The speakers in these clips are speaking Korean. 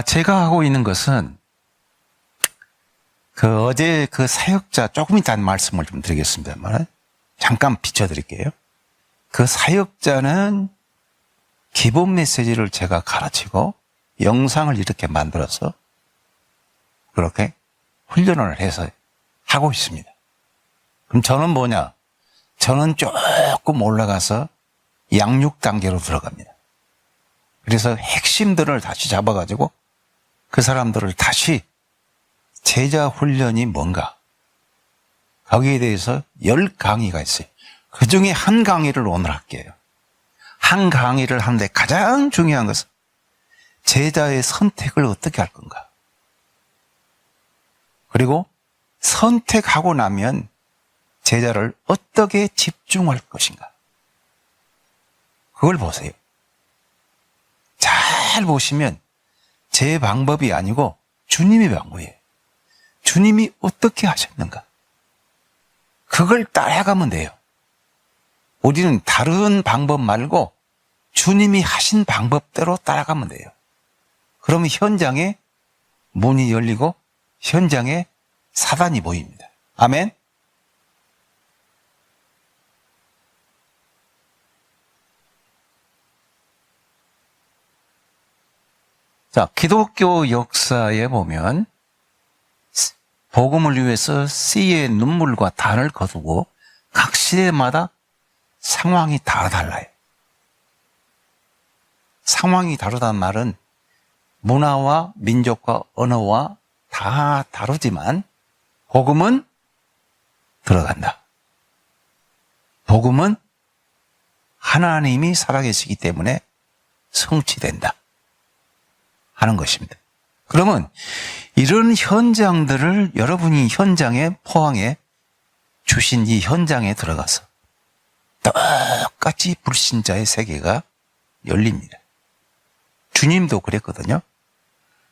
제가 하고 있는 것은 어제 사역자 조금 이따 말씀을 좀 드리겠습니다만 잠깐 비춰드릴게요. 그 사역자는 기본 메시지를 제가 가르치고 영상을 이렇게 만들어서 그렇게 훈련을 해서 하고 있습니다. 그럼 저는 뭐냐? 저는 조금 올라가서 양육 단계로 들어갑니다. 그래서 핵심들을 다시 잡아가지고 그 사람들을 다시 제자 훈련이 뭔가 거기에 대해서 10강의가 있어요. 그 중에 한 강의를 오늘 할게요. 한 강의를 하는데 가장 중요한 것은 제자의 선택을 어떻게 할 건가. 그리고 선택하고 나면 제자를 어떻게 집중할 것인가. 그걸 보세요. 잘 보시면 제 방법이 아니고 주님의 방법이에요. 주님이 어떻게 하셨는가. 그걸 따라가면 돼요. 우리는 다른 방법 말고 주님이 하신 방법대로 따라가면 돼요. 그러면 현장에 문이 열리고 현장에 사단이 보입니다. 아멘. 자, 기독교 역사에 보면 복음을 위해서 씨의 눈물과 단을 거두고 각 시대마다 상황이 다 달라요. 상황이 다르다는 말은 문화와 민족과 언어와 다 다르지만 복음은 들어간다. 복음은 하나님이 살아계시기 때문에 성취된다 하는 것입니다. 그러면 이런 현장들을 여러분이 현장에 포항에 주신 이 현장에 들어가서 똑같이 불신자의 세계가 열립니다. 주님도 그랬거든요.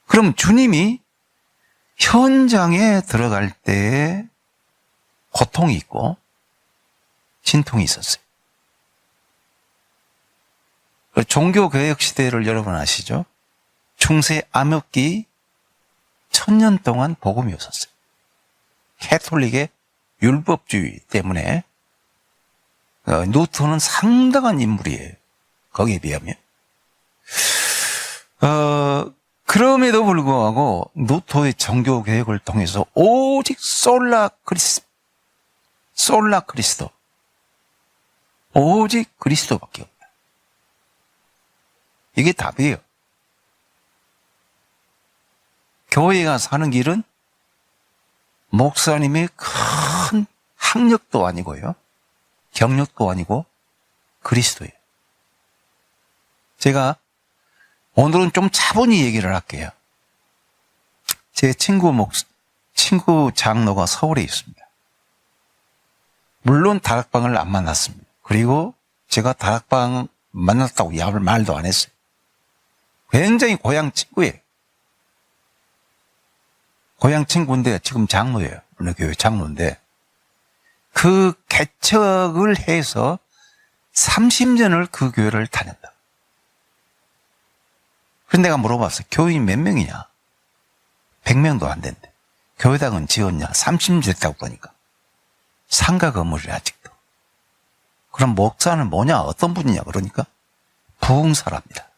그럼 주님이 현장에 들어갈 때 고통이 있고 진통이 있었어요. 종교개혁 시대를 여러분 아시죠? 중세 암흑기 1000년 동안 복음이 없었어요. 캐톨릭의 율법주의 때문에 루터는 상당한 인물이에요. 거기에 비하면. 그럼에도 불구하고 루터의 종교개혁을 통해서 오직 솔라 그리스도 오직 그리스도밖에 없다. 이게 답이에요. 교회가 사는 길은 목사님의 큰 학력도 아니고요. 경력도 아니고 그리스도예요. 제가 오늘은 좀 차분히 얘기를 할게요. 제 친구 장로가 서울에 있습니다. 물론 다락방을 안 만났습니다. 그리고 제가 다락방 만났다고 말도 안 했어요. 굉장히 고향 친구예요. 고향 친구인데 지금 장로예요. 어느 교회 장로인데 그 개척을 해서 30년을 그 교회를 다녔다. 그런데 내가 물어봤어요. 교인 몇 명이냐? 100명도 안 된대. 교회당은 지었냐? 30년 됐다고 보니까. 상가 건물이 아직도. 그럼 목사는 뭐냐? 어떤 분이냐? 그러니까 부흥사랍니다.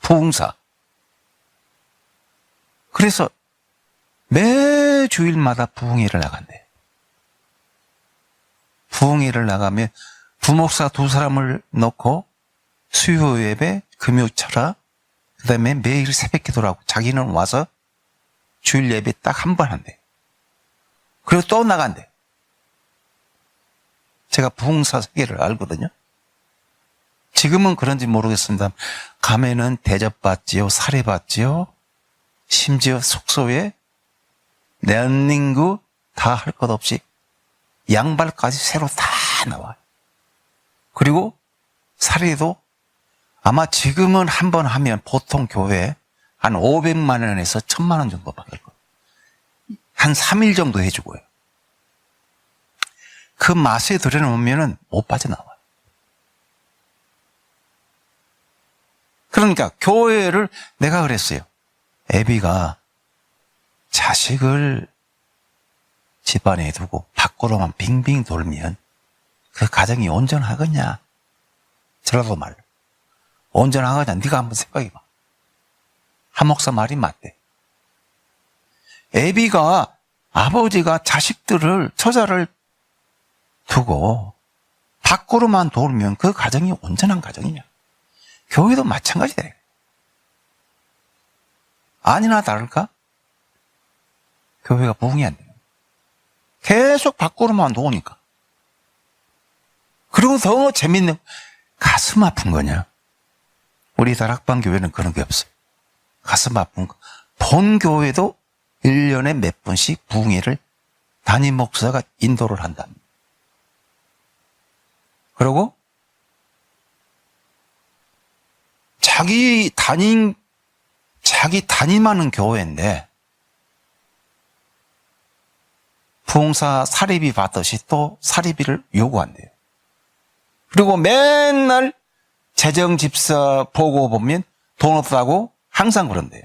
부흥사. 그래서 매 주일마다 부흥회를 나간대. 부흥회를 나가면 부목사 2사람을 넣고 수요 예배, 금요 철학, 그 다음에 매일 새벽 기도를 하고 자기는 와서 주일 예배 딱 한 번 한대. 그리고 또 나간대. 제가 부흥사 세계를 알거든요. 지금은 그런지 모르겠습니다. 가면은 대접받지요, 살해받지요, 심지어 숙소에 런닝구 다 할 것 없이 양발까지 새로 다 나와요. 그리고 살해도 아마 지금은 한 번 하면 보통 교회에 한 500만 원에서 1000만 원 정도 받을 거예요. 한 3일 정도 해주고요. 그 맛에 들여놓으면 못 빠져나와요. 그러니까 교회를 내가 그랬어요. 애비가 자식을 집안에 두고 밖으로만 빙빙 돌면 그 가정이 온전하겠냐? 저라도 말로. 온전하겠냐? 네가 한번 생각해봐. 한 목사 말이 맞대. 애비가 아버지가 자식들을 처자를 두고 밖으로만 돌면 그 가정이 온전한 가정이냐? 교회도 마찬가지다. 아니나 다를까? 교회가 부흥이 안 돼요. 계속 밖으로만 도니까. 그리고 더 재밌는, 가슴 아픈 거냐? 우리 다락방 교회는 그런 게 없어요. 가슴 아픈 거. 본 교회도 1년에 몇 번씩 부흥회를 담임 목사가 인도를 한답니다. 그리고 자기 담임하는 교회인데 부흥사 사례비 받듯이 또 사례비를 요구한대요. 그리고 맨날 재정집사 보고 보면 돈 없다고 항상 그런대요.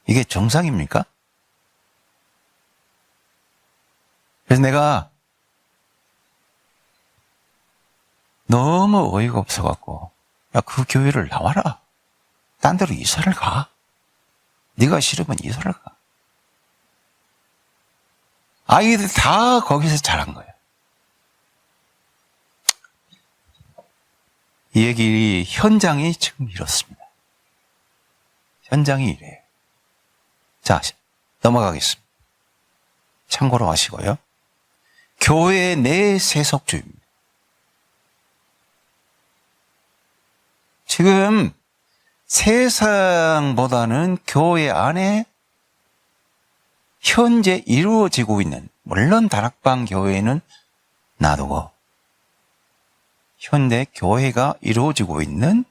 이게 정상입니까? 그래서 내가 너무 어이가 없어갖고, 야, 그 교회를 나와라. 딴 데로 이사를 가. 네가 싫으면 이사를 가. 아이들이 다 거기서 자란 거예요. 이 얘기, 현장이 지금 이렇습니다. 현장이 이래요. 자, 넘어가겠습니다. 참고로 하시고요. 교회 내 세속주의입니다. 지금 세상보다는 교회 안에 현재 이루어지고 있는, 물론 다락방 교회는 놔두고 현대 교회가 이루어지고 있는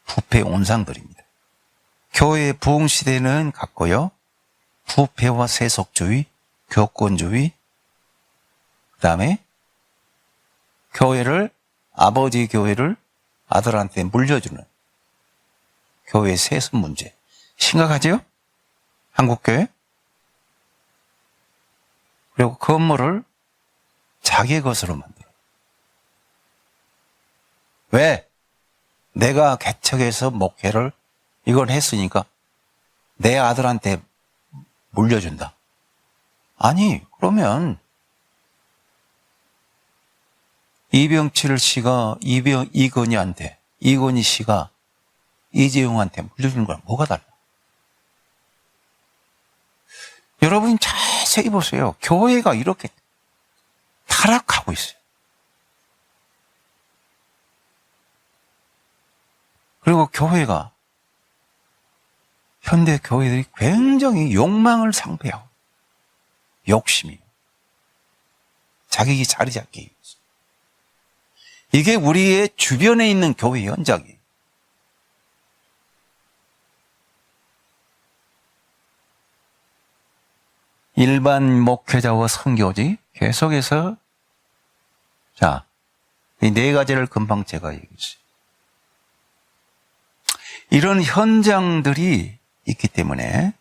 부패 온상들입니다. 교회의 부흥 시대는 같고요. 부패와 세속주의, 교권주의, 그 다음에 아버지 교회를 아들한테 물려주는 교회 세습 문제. 심각하죠? 한국교회? 그리고 건물을 자기의 것으로 만들어. 왜? 내가 개척해서 목회를 이걸 했으니까 내 아들한테 물려준다. 아니, 그러면 이병칠 씨가 이건희한테, 이건희 씨가 이재용한테 물려주는 거랑 뭐가 달라? 여러분이 자세히 보세요. 교회가 이렇게 타락하고 있어요. 그리고 교회가, 현대 교회들이 굉장히 욕망을 상회하고, 욕심이, 자기 자리 잡기. 이게 우리의 주변에 있는 교회 현장이에요. 일반 목회자와 선교지 계속해서, 자, 이 네 가지를 금방 제가 얘기했어요. 이런 현장들이 있기 때문에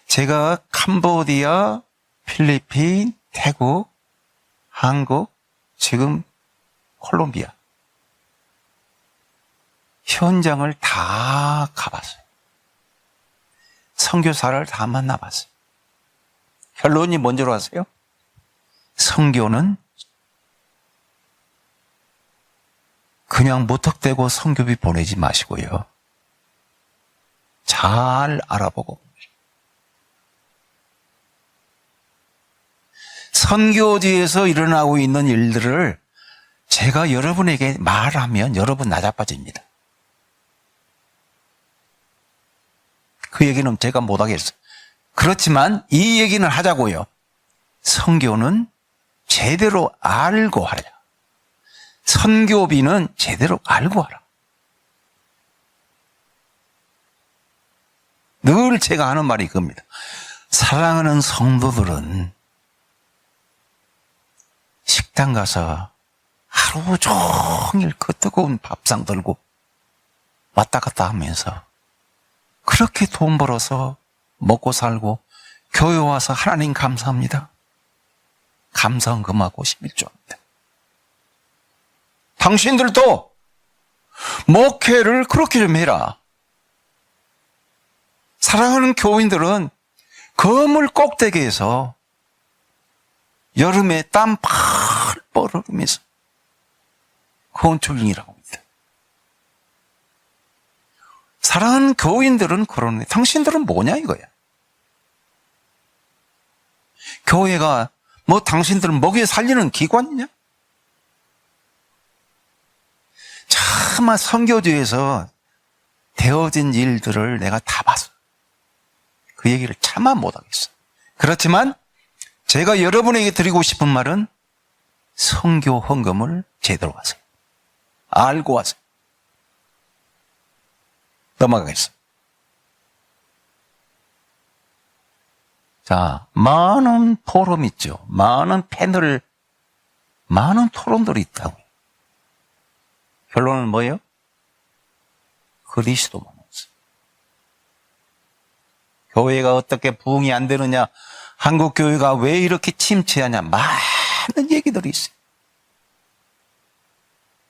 제가 캄보디아, 필리핀, 태국, 한국, 지금 콜롬비아 현장을 다 가봤어요. 선교사를 다 만나봤어요. 결론이 뭔지로 아세요? 선교는 그냥 무턱대고 선교비 보내지 마시고요. 잘 알아보고 선교지에서 일어나고 있는 일들을 제가 여러분에게 말하면 여러분 나자빠집니다. 그 얘기는 제가 못하겠어요. 그렇지만 이 얘기는 하자고요. 선교는 제대로 알고 하라. 선교비는 제대로 알고 하라. 늘 제가 하는 말이 그겁니다. 사랑하는 성도들은 식당 가서 하루 종일 그 뜨거운 밥상 들고 왔다 갔다 하면서 그렇게 돈 벌어서 먹고 살고 교회 와서 하나님 감사합니다. 감사헌금하고 11조합니다. 당신들도 목회를 그렇게 좀 해라. 사랑하는 교인들은 거물 꼭대기에서 여름에 땀 펄펄 흘리면서 건축일이라고 합니다. 사랑하는 교인들은 그러네. 당신들은 뭐냐 이거야. 교회가 뭐 당신들은 먹여 살리는 기관이냐? 차마 선교지에서 되어진 일들을 내가 다 봤어. 그 얘기를 차마 못하겠어. 그렇지만 제가 여러분에게 드리고 싶은 말은 선교 헌금을 제대로 하세요. 알고 하세요. 넘어가겠습니다. 자, 많은 포럼 있죠. 많은 패널, 많은 토론들이 있다고요. 결론은 뭐예요? 그리스도만 없어요. 교회가 어떻게 부흥이 안 되느냐, 한국 교회가 왜 이렇게 침체하냐, 많은 얘기들이 있어요.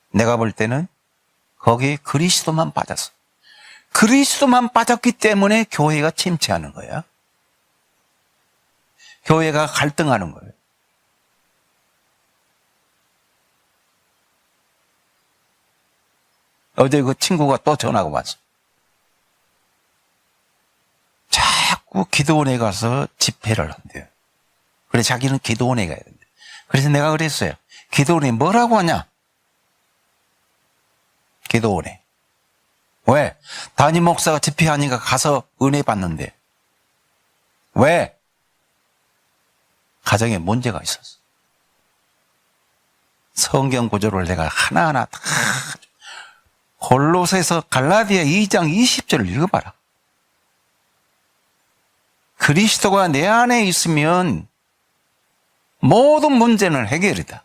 내가 볼 때는 거기에 그리스도만 빠졌어. 그리스도만 빠졌기 때문에 교회가 침체하는 거야. 교회가 갈등하는 거예요. 어제 그 친구가 또 전화가 왔어. 자꾸 기도원에 가서 집회를 한대요. 그래 자기는 기도원에 가야 된대. 그래서 내가 그랬어요. 기도원에 뭐라고 하냐? 기도원에. 왜? 담임 목사가 집회하니까 가서 은혜 받는데. 왜? 가정에 문제가 있었어. 성경 구조를 내가 하나하나 다 골로새서 갈라디아 2장 20절을 읽어봐라. 그리스도가 내 안에 있으면 모든 문제는 해결이다.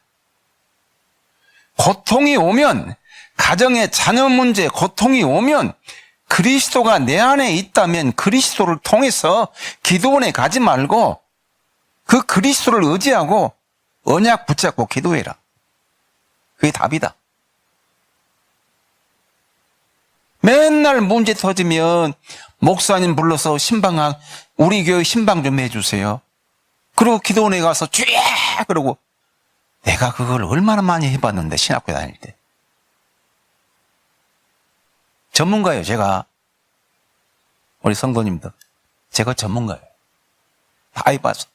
고통이 오면, 가정의 자녀 문제 고통이 오면 그리스도가 내 안에 있다면 그리스도를 통해서 기도원에 가지 말고 그 그리스도를 의지하고 언약 붙잡고 기도해라. 그게 답이다. 맨날 문제 터지면 목사님 불러서 신방학, 우리 교회 신방 좀 해주세요. 그리고 기도원에 가서 쥐야 그러고. 내가 그걸 얼마나 많이 해봤는데 신학교 다닐 때. 전문가예요. 제가. 우리 성도님들, 제가 전문가예요. 다 해봤어.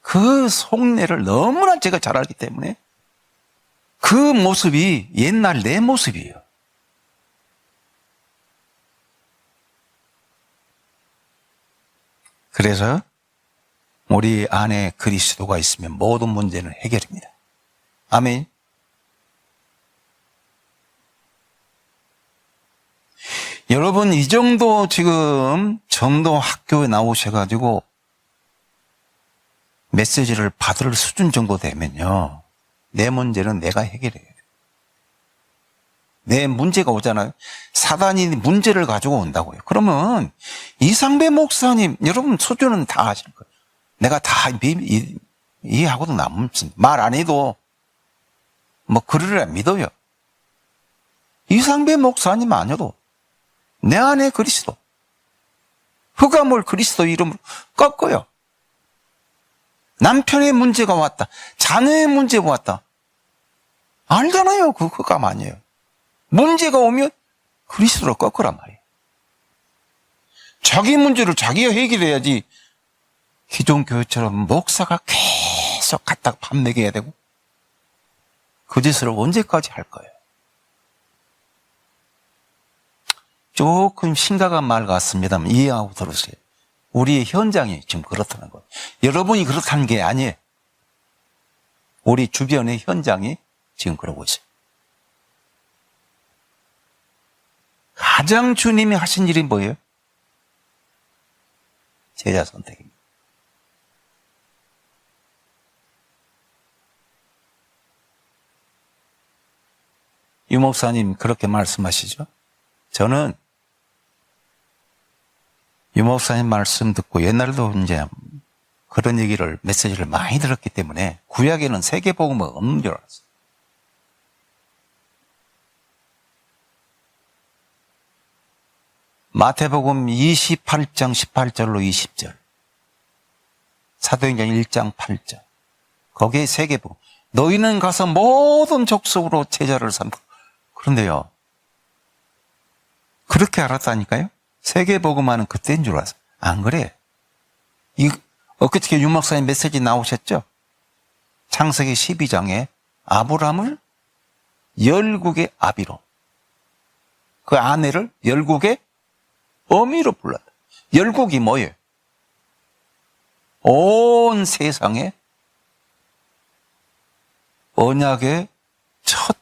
그 속내를 너무나 제가 잘 알기 때문에 그 모습이 옛날 내 모습이에요. 그래서 우리 안에 그리스도가 있으면 모든 문제는 해결입니다. 아멘. 여러분, 이 정도 지금 전도 학교에 나오셔가지고 메시지를 받을 수준 정도 되면요, 내 문제는 내가 해결해야 돼요. 내 문제가 오잖아요. 사단이 문제를 가지고 온다고요. 그러면 이상배 목사님, 여러분 수준은 다 아실 거예요. 내가 다 이해하고도 남습니다. 말 안 해도 뭐 그러려 믿어요. 이상배 목사님 아니어도 내 안에 그리스도, 흑암을 그리스도 이름으로 꺾어요. 남편의 문제가 왔다, 자녀의 문제가 왔다, 알잖아요. 그 흑암 아니에요. 문제가 오면 그리스도로 꺾으란 말이에요. 자기 문제를 자기가 해결해야지, 기존 교회처럼 목사가 계속 갖다가 밥 먹여야 되고 그 짓을 언제까지 할 거예요? 조금 심각한 말 같습니다만 이해하고 들으세요. 우리의 현장이 지금 그렇다는 거예요. 여러분이 그렇다는 게 아니에요. 우리 주변의 현장이 지금 그러고 있어요. 가장 주님이 하신 일이 뭐예요? 제자 선택입니다. 유 목사님 그렇게 말씀하시죠? 저는 유 목사님 말씀 듣고 옛날에도 이제 그런 얘기를, 메시지를 많이 들었기 때문에 구약에는 세계복음은 없는 줄 알았어요. 마태복음 28장 18절로 20절, 사도행전 1장 8절, 거기에 세계복음, 너희는 가서 모든 족속으로 제자를 삼고. 그런데요, 그렇게 알았다니까요? 세계복음화는 그때인 줄 알았어요. 안 그래. 엊그저께 유 목사님 메시지 나오셨죠? 창세기 12장에 아브람을 열국의 아비로, 그 아내를 열국의 어미로 불렀다. 열국이 뭐예요? 온 세상에 언약의 첫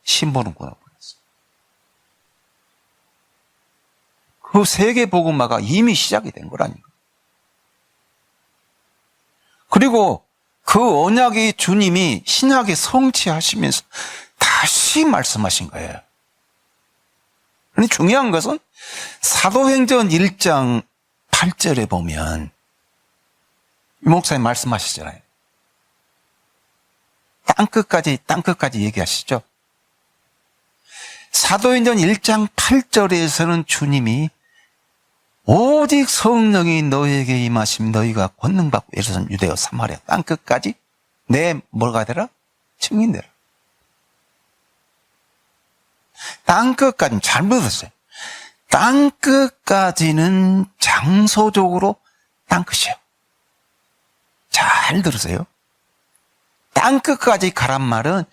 심부름꾼을 불렀어요. 그 세계복음화가 이미 시작이 된 거라니까. 그리고 그 언약의 주님이 신약에 성취하시면서 다시 말씀하신 거예요. 그런데 중요한 것은 사도행전 1장 8절에 보면 이 목사님 말씀하시잖아요. 땅끝까지 얘기하시죠. 사도행전 1장 8절에서는 주님이 오직 성령이 너에게 임하시면 너희가 권능받고 예루살렘, 유대와 사마리아 땅끝까지 내 뭐가 되라? 증인 되라. 땅끝까지는 잘못 들었어요. 땅끝까지는 장소적으로 땅끝이에요. 잘 들으세요. 땅끝까지 가란 말은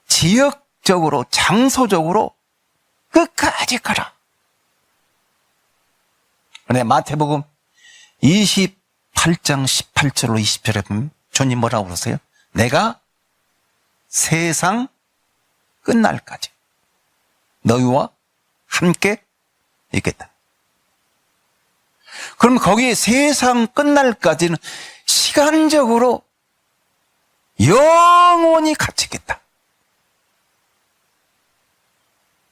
지역적으로, 장소적으로 끝까지 가라. 그런데 마태복음 28장 18절로 20절에 보면 주님 뭐라고 그러세요? 내가 세상 끝날까지 너희와 함께 있겠다. 그럼 거기에 세상 끝날까지는 시간적으로 영원히 같이 있겠다.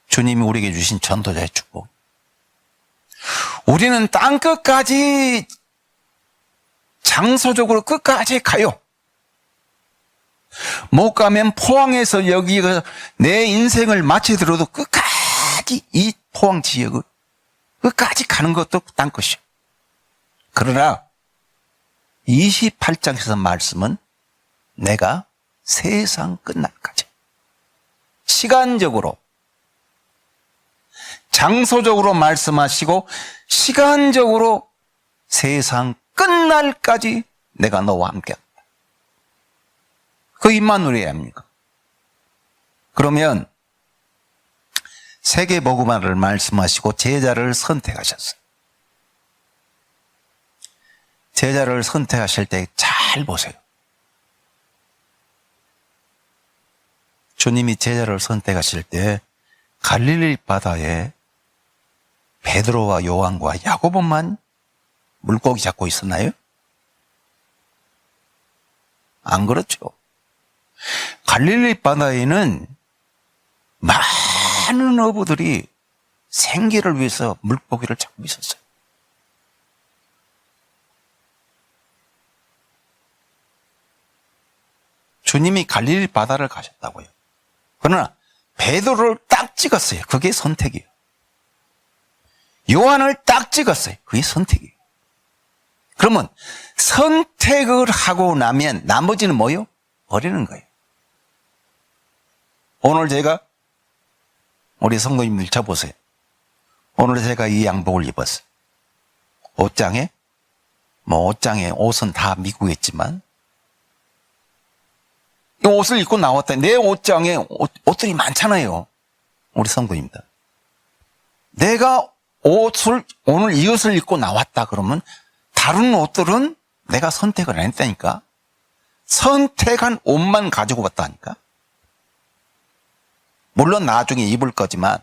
주님이 우리에게 주신 전도자의 축복. 우리는 땅끝까지 장소적으로 끝까지 가요. 못 가면 포항에서 여기가 내 인생을 마치더라도 끝까지 이 포항 지역을 끝까지 가는 것도 땅끝이요. 그러나 28장에서 말씀은 내가 세상 끝날까지 시간적으로, 장소적으로 말씀하시고 시간적으로 세상 끝날까지 내가 너와 함께 한다. 그 임마누엘이 아닙니까? 그러면 세계복음화를 말씀하시고 제자를 선택하셨어요. 제자를 선택하실 때 잘 보세요. 주님이 제자를 선택하실 때 갈릴리 바다에 베드로와 요한과 야고보만 물고기 잡고 있었나요? 안 그렇죠. 갈릴리 바다에는 많은 어부들이 생계를 위해서 물고기를 잡고 있었어요. 주님이 갈릴리 바다를 가셨다고요. 그러나 베드로를 딱 찍었어요. 그게 선택이에요. 요한을 딱 찍었어요. 그게 선택이에요. 그러면 선택을 하고 나면 나머지는 뭐요? 버리는 거예요. 오늘 제가 우리 성도님들 쳐보세요. 오늘 제가 이 양복을 입었어요. 옷장에 옷은 다 미국이겠지만 이 옷을 입고 나왔다. 내 옷장에 옷들이 많잖아요. 우리 성도입니다. 내가 오늘 이 옷을 입고 나왔다 그러면 다른 옷들은 내가 선택을 안 했다니까. 선택한 옷만 가지고 왔다니까. 물론 나중에 입을 거지만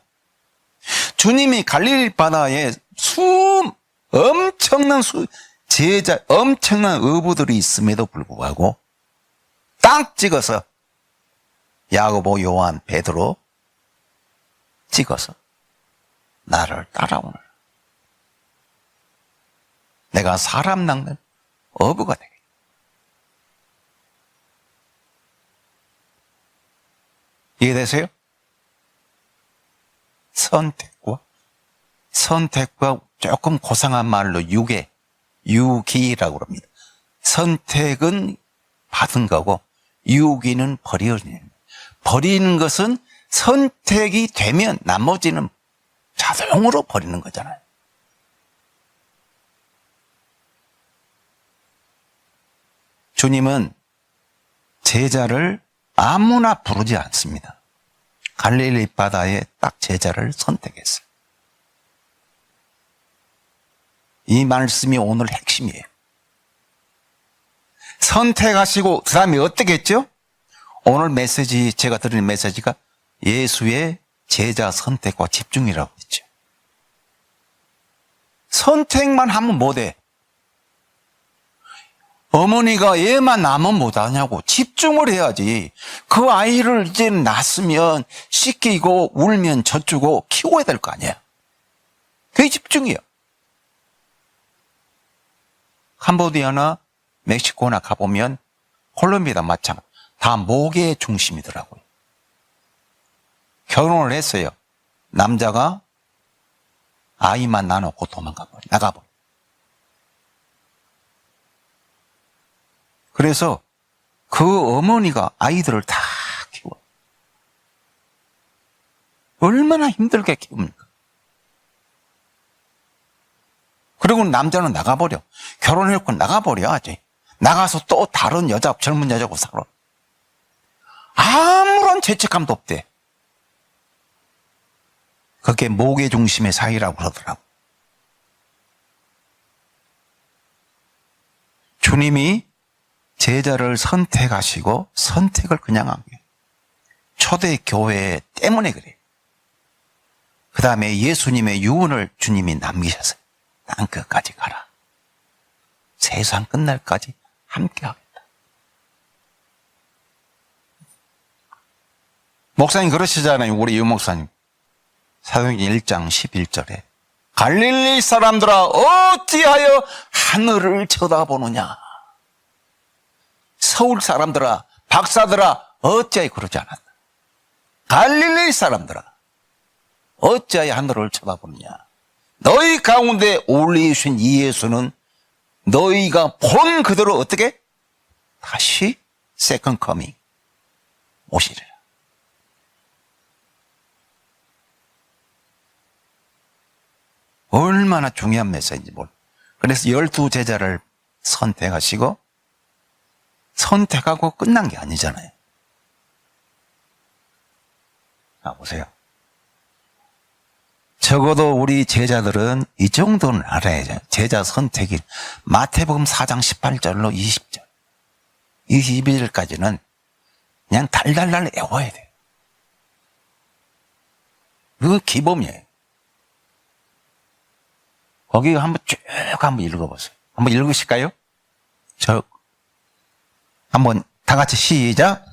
주님이 갈릴리 바다에 엄청난 엄청난 어부들이 있음에도 불구하고 딱 찍어서 야고보, 요한, 베드로 찍어서 나를 따라오느라. 내가 사람 낚는 어부가 되겠다. 이해되세요? 선택과 조금 고상한 말로 유기라고 합니다. 선택은 받은 거고 유기는 버리는 것은 선택이 되면 나머지는 자동으로 버리는 거잖아요. 주님은 제자를 아무나 부르지 않습니다. 갈릴리 바다에 딱 제자를 선택했어요. 이 말씀이 오늘 핵심이에요. 선택하시고 그 다음에 어떻게 했죠? 오늘 메시지, 제가 드리는 메시지가 예수의 제자 선택과 집중이라고 했죠. 선택만 하면 못해. 어머니가 얘만 낳으면 못하냐고. 집중을 해야지. 그 아이를 이제 낳았으면 씻기고 울면 젖주고 키워야 될 거 아니야. 그게 집중이야. 캄보디아나 멕시코나 가보면 콜롬비아도 마찬가지. 다 목의 중심이더라고요. 결혼을 했어요. 남자가 아이만 낳아놓고 나가버려. 그래서 그 어머니가 아이들을 다 키워. 얼마나 힘들게 키웁니까? 그리고 남자는 나가버려. 결혼해놓고 나가버려야지. 나가서 또 다른 젊은 여자고 살아. 아무런 죄책감도 없대. 그게 목의 중심의 사이라고 그러더라고. 주님이 제자를 선택하시고 선택을 그냥 한 거예요. 초대교회 때문에 그래요. 그 다음에 예수님의 유언을 주님이 남기셨어요. 난 끝까지 가라. 세상 끝날까지 함께 하겠다. 목사님 그러시잖아요. 우리 유 목사님. 사도행전 1장 11절에 갈릴리 사람들아 어찌하여 하늘을 쳐다보느냐. 서울 사람들아 박사들아 어찌하여 그러지 않았다. 갈릴리 사람들아 어찌하여 하늘을 쳐다보느냐. 너희 가운데 올리신 이 예수는 너희가 본 그대로 어떻게? 다시 세컨 커밍 오시리라. 얼마나 중요한 메시지인지 몰라. 그래서 12제자를 선택하시고 선택하고 끝난 게 아니잖아요. 자, 보세요. 적어도 우리 제자들은 이 정도는 알아야죠. 제자 선택이 마태복음 4장 18절로 20절 22절까지는 그냥 달달달 외워야 돼요. 그건 기본이에요. 거기 한번 쭉 한번 읽어보세요. 한번 읽으실까요? 한번 다 같이 시작.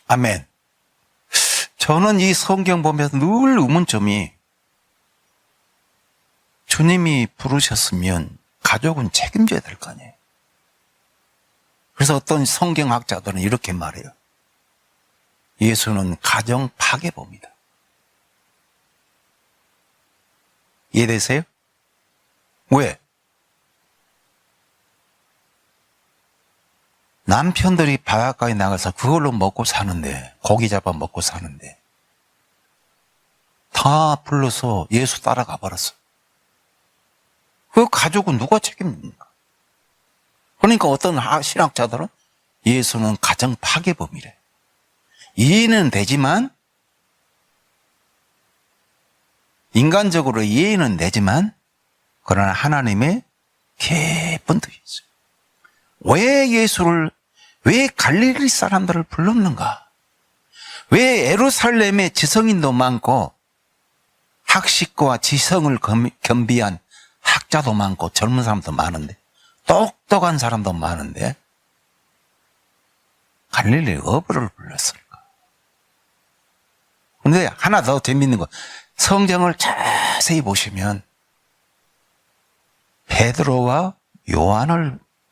아멘. 저는 이 성경 보면서 늘 의문점이 주님이 부르셨으면 가족은 책임져야 될 거 아니에요. 그래서 어떤 성경학자들은 이렇게 말해요. 예수는 가정 파괴범이다. 이해되세요? 왜? 남편들이 바닷가에 나가서 그걸로 먹고 사는데, 고기 잡아 먹고 사는데 다 불러서 예수 따라가 버렸어. 그 가족은 누가 책임집니까? 그러니까 어떤 신학자들은 예수는 가정 파괴범이래. 이해는 되지만, 인간적으로 이해는 되지만, 그러나 하나님의 깊은 뜻이 있어요. 왜 갈릴리 사람들을 불렀는가? 왜 예루살렘에 지성인도 많고 학식과 지성을 겸비한 학자도 많고 젊은 사람도 많은데, 똑똑한 사람도 많은데 갈릴리 어부를 불렀을까? 그런데 하나 더 재밌는 거, 성경을 자세히 보시면 베드로와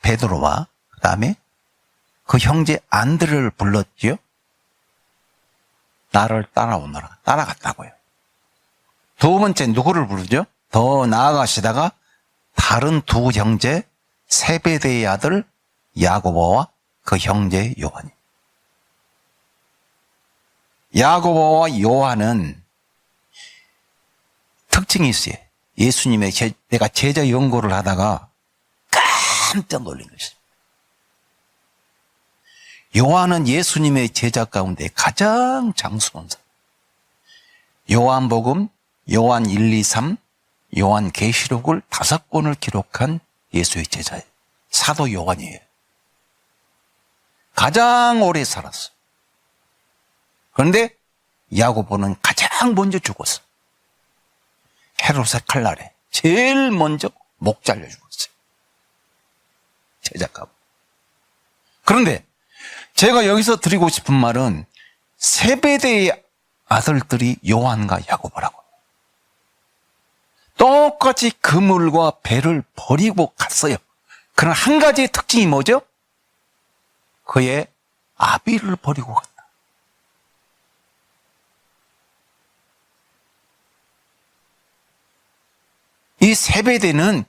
그 다음에 그 형제 안드레를 불렀지요. 나를 따라오너라. 따라갔다고요. 두 번째 누구를 부르죠? 더 나아가시다가 다른 두 형제, 세베대의 아들 야고보와 그 형제 요한이. 야고보와 요한은 특징이 있어요. 예수님의 내가 제자 연구를 하다가 깜짝 놀란 것입니다. 요한은 예수님의 제자 가운데 가장 장수한 사람. 요한복음, 요한 1, 2, 3, 요한 계시록을 5권을 기록한 예수의 제자예요. 사도 요한이에요. 가장 오래 살았어. 그런데 야고보는 가장 먼저 죽었어. 헤롯의 칼날에 제일 먼저 목 잘려 죽었어요. 제자가. 그런데 제가 여기서 드리고 싶은 말은 세베대의 아들들이 요한과 야고보라고. 똑같이 그물과 배를 버리고 갔어요. 그러나 한 가지의 특징이 뭐죠? 그의 아비를 버리고 갔다. 이 세베대는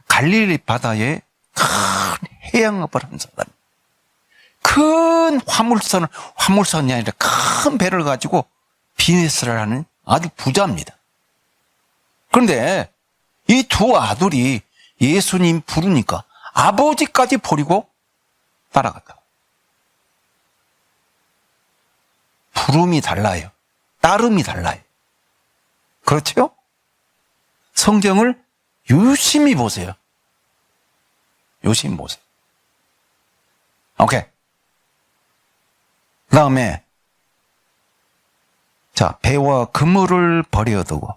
갈릴리 바다에 큰 해양업을 한 사람. 큰 화물선이 아니라 큰 배를 가지고 비즈니스를 하는 아주 부자입니다. 그런데 이 두 아들이 예수님 부르니까 아버지까지 버리고 따라갔다. 부름이 달라요. 따름이 달라요. 그렇죠? 성경을 유심히 보세요. 유심히 보세요. 오케이. 그 다음에, 자, 배와 그물을 버려두고.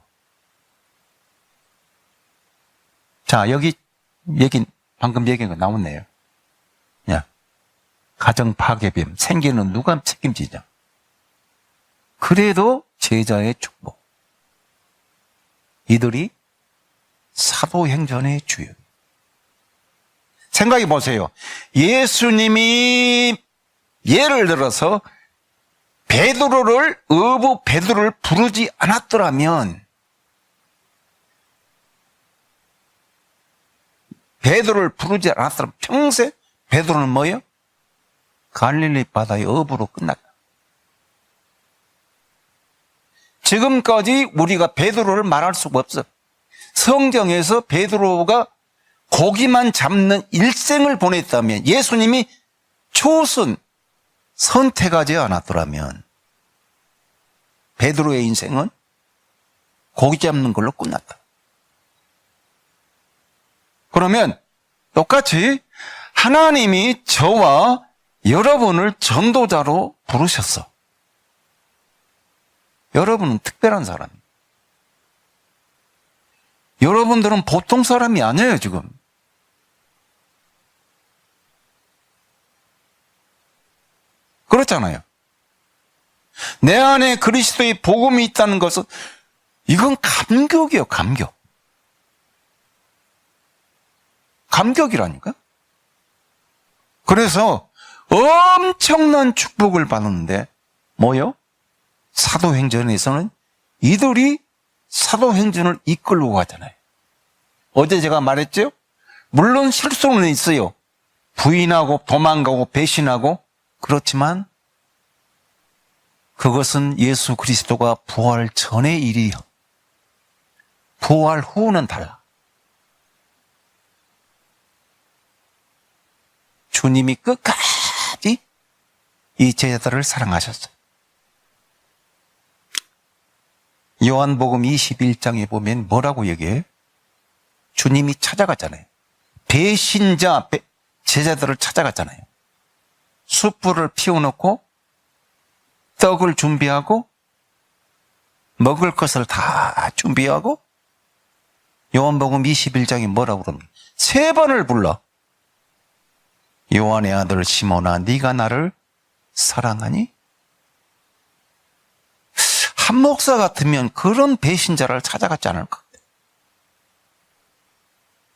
자, 여기 방금 얘기한 거 나왔네요. 야, 가정 파괴범, 생기는 누가 책임지냐? 그래도 제자의 축복. 이들이 사도행전의 주역. 생각해 보세요. 예수님이 예를 들어서 베드로를 부르지 않았더라면, 평생 베드로는 뭐예요? 갈릴리 바다의 어부로 끝났다. 지금까지 우리가 베드로를 말할 수가 없어. 성경에서 베드로가 고기만 잡는 일생을 보냈다면, 예수님이 초선 선택하지 않았더라면 베드로의 인생은 고기 잡는 걸로 끝났다. 그러면 똑같이 하나님이 저와 여러분을 전도자로 부르셨어. 여러분은 특별한 사람이에요. 여러분들은 보통 사람이 아니에요, 지금. 그렇잖아요. 내 안에 그리스도의 복음이 있다는 것은, 이건 감격이에요, 감격. 감격이라니까? 그래서 엄청난 축복을 받았는데, 뭐요? 사도행전에서는 이들이 사도행전을 이끌고 가잖아요. 어제 제가 말했죠? 물론 실수는 있어요. 부인하고 도망가고 배신하고. 그렇지만 그것은 예수 그리스도가 부활 전의 일이요. 부활 후는 달라. 주님이 끝까지 이 제자들을 사랑하셨어요. 요한복음 21장에 보면 뭐라고 얘기해요? 주님이 찾아갔잖아요. 배신자 제자들을 찾아갔잖아요. 숯불을 피워놓고 떡을 준비하고 먹을 것을 다 준비하고 요한복음 21장에 뭐라고 그럽니까? 3번을 불러. 요한의 아들 시몬아, 네가 나를 사랑하니? 한 목사 같으면 그런 배신자를 찾아갔지 않을까?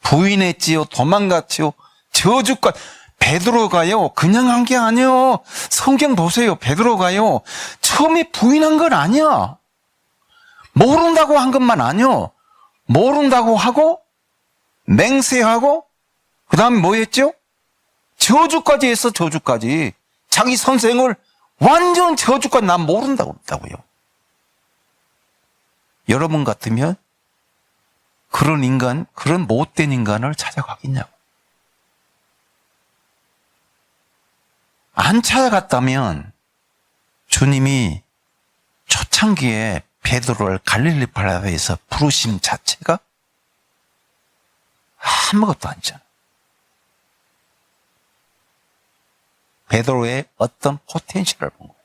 부인했지요, 도망갔지요, 저주까지. 베드로가요, 그냥 한 게 아니요. 성경 보세요. 베드로가요, 처음에 부인한 건 아니야. 모른다고 한 것만 아니요. 모른다고 하고 맹세하고 그 다음에 뭐 했죠? 저주까지 했어. 저주까지. 자기 선생을 완전 저주까지 난 모른다고 그랬다고요. 여러분 같으면 그런 인간, 그런 못된 인간을 찾아가겠냐고. 안 찾아갔다면 주님이 초창기에 베드로를 갈릴리 바다에서 부르심 자체가 아무것도 아니잖아. 베드로의 어떤 포텐셜을 본 거예요.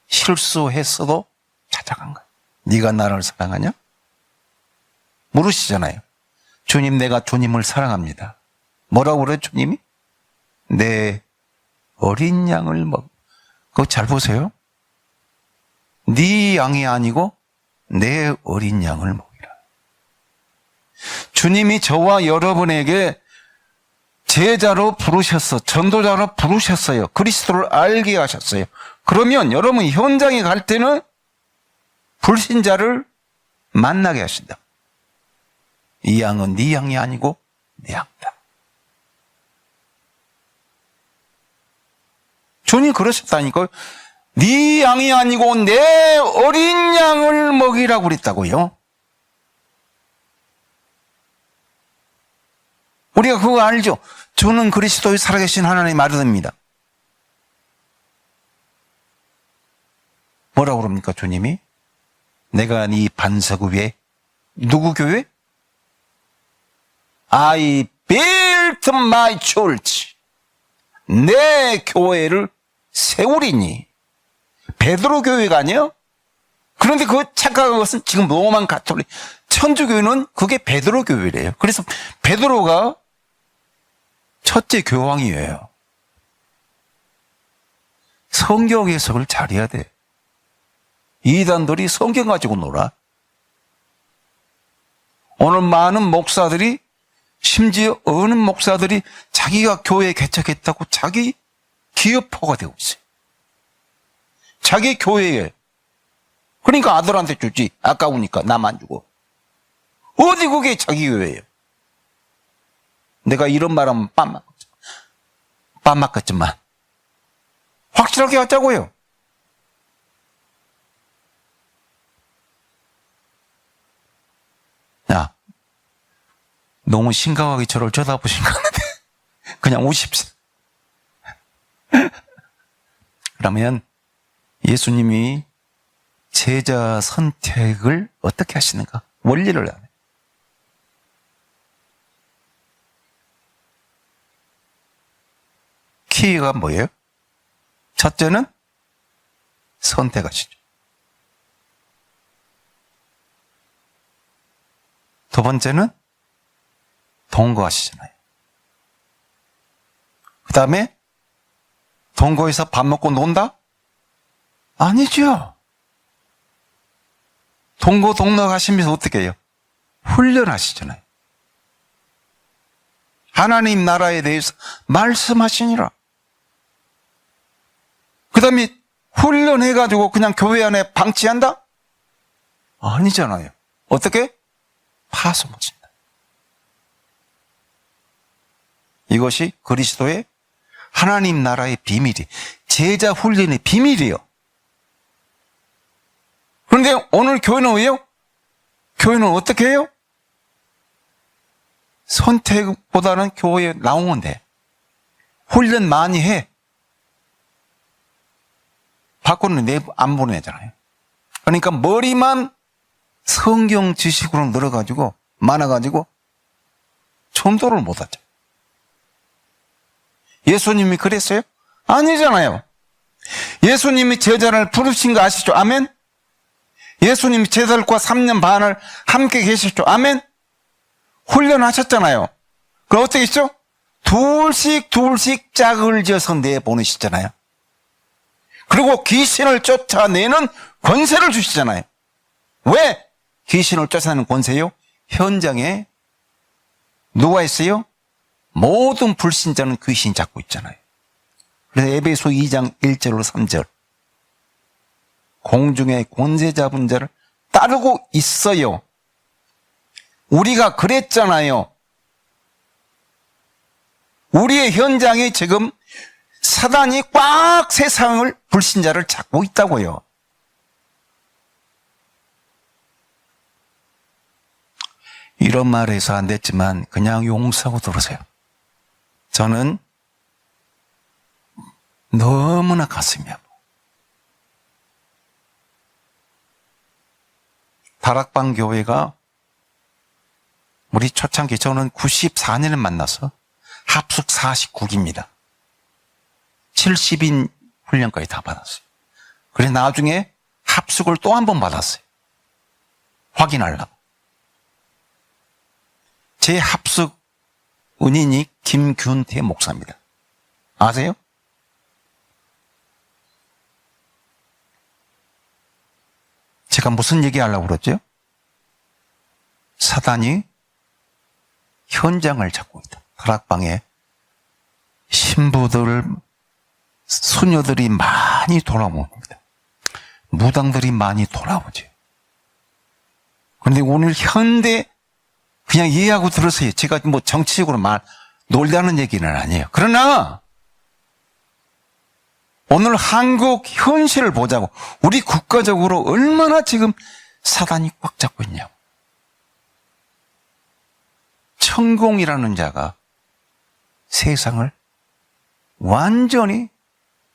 실수했어도 찾아간 거예요. 네가 나를 사랑하냐? 물으시잖아요. 주님, 내가 주님을 사랑합니다. 뭐라고 그래 주님이? 내 어린 양을 먹. 그거 잘 보세요. 네 양이 아니고 내 어린 양을 먹이라. 주님이 저와 여러분에게 제자로 부르셨어. 전도자로 부르셨어요. 그리스도를 알게 하셨어요. 그러면 여러분 현장에 갈 때는 불신자를 만나게 하신다. 이 양은 네 양이 아니고 내 양이다. 주님 그러셨다니까요. 네 양이 아니고 내 어린 양을 먹이라고 그랬다고요. 우리가 그거 알죠? 저는 그리스도의 살아계신 하나님의 아들입니다. 뭐라고 그럽니까 주님이? 내가 네 반석 위에 누구 교회? I built my church. 내 교회를 세우리니. 베드로 교회가 아니에요? 그런데 그 착각한 것은 지금 로만 가톨릭 천주교회는 그게 베드로 교회래요. 그래서 베드로가 첫째 교황이에요. 성경 해석을 잘해야 돼. 이단들이 성경 가지고 놀아. 오늘 많은 목사들이, 심지어 어느 목사들이 자기가 교회 개척했다고 자기 기업포가 되고 있어요. 자기 교회에. 그러니까 아들한테 주지. 아까우니까 남 안 주고. 어디 그게 자기 교회예요. 내가 이런 말하면 빰 맞겠지만 확실하게 하자고요. 야, 너무 심각하게 저를 쳐다보신 것 같은데 그냥 우십시오. 그러면 예수님이 제자 선택을 어떻게 하시는가? 원리를 안 해요. 키가 뭐예요? 첫째는 선택하시죠. 두 번째는 동거하시잖아요. 그 다음에 동거에서 밥 먹고 논다? 아니죠. 동거 동거 하시면서 어떻게 해요? 훈련하시잖아요. 하나님 나라에 대해서 말씀하시니라. 그 다음에 훈련해가지고 그냥 교회 안에 방치한다? 아니잖아요. 어떻게? 파송하신다. 이것이 그리스도의 하나님 나라의 비밀이, 제자 훈련의 비밀이에요. 그런데 오늘 교회는 왜요? 교회는 어떻게 해요? 선택보다는 교회에 나오면 돼. 훈련 많이 해. 밖으로는 안 보내잖아요. 그러니까 머리만 성경 지식으로 늘어가지고, 많아가지고, 전도를 못하죠. 예수님이 그랬어요? 아니잖아요. 예수님이 제자를 부르신 거 아시죠? 아멘? 예수님이 제자들과 3년 반을 함께 계셨죠? 아멘? 훈련하셨잖아요. 그 어떻게 했죠? 둘씩 짝을 지어서 내보내시잖아요. 그리고 귀신을 쫓아내는 권세를 주시잖아요. 왜 귀신을 쫓아내는 권세요? 현장에 누가 있어요? 모든 불신자는 귀신 잡고 있잖아요. 그래서 에베소 2장 1절로 3절 공중의 권세 잡은 자를 따르고 있어요. 우리가 그랬잖아요. 우리의 현장에 지금 사단이 꽉 세상을 불신자를 잡고 있다고요. 이런 말 해서 안 됐지만 그냥 용서하고 들으세요. 저는 너무나 가슴이 아파. 다락방 교회가 우리 초창기 저는 94년에 만나서 합숙 49기입니다. 70인 훈련까지 다 받았어요. 그래서 나중에 합숙을 또 한 번 받았어요. 확인하려고. 제 합숙 은인이 김균태 목사입니다. 아세요? 제가 무슨 얘기 하려고 그랬죠? 사단이 현장을 잡고 있다. 다락방에 신부들, 수녀들이 많이 돌아옵니다. 무당들이 많이 돌아오죠. 그런데 오늘 현대 그냥 이해하고 들으세요. 제가 뭐 정치적으로 놀자는 얘기는 아니에요. 그러나 오늘 한국 현실을 보자고. 우리 국가적으로 얼마나 지금 사단이 꽉 잡고 있냐고. 천공이라는 자가 세상을 완전히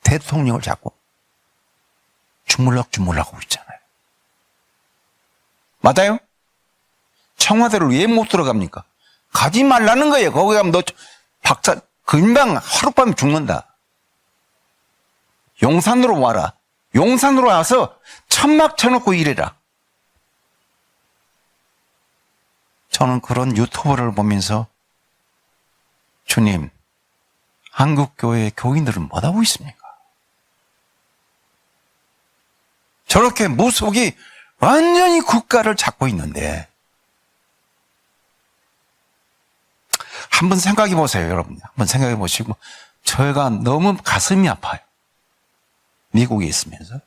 대통령을 잡고 주물럭주물럭 하고 있잖아요. 맞아요? 청와대를 왜 못 들어갑니까? 가지 말라는 거예요. 거기 가면 너 박사 금방 하룻밤에 죽는다. 용산으로 와라. 용산으로 와서 천막 쳐놓고 일해라. 저는 그런 유튜브를 보면서 주님, 한국교회 교인들은 뭐하고 있습니까? 저렇게 무속이 완전히 국가를 잡고 있는데 한번 생각해 보세요, 여러분. 한번 생각해 보시고. 저희가 너무 가슴이 아파요. 미국에 있으면서.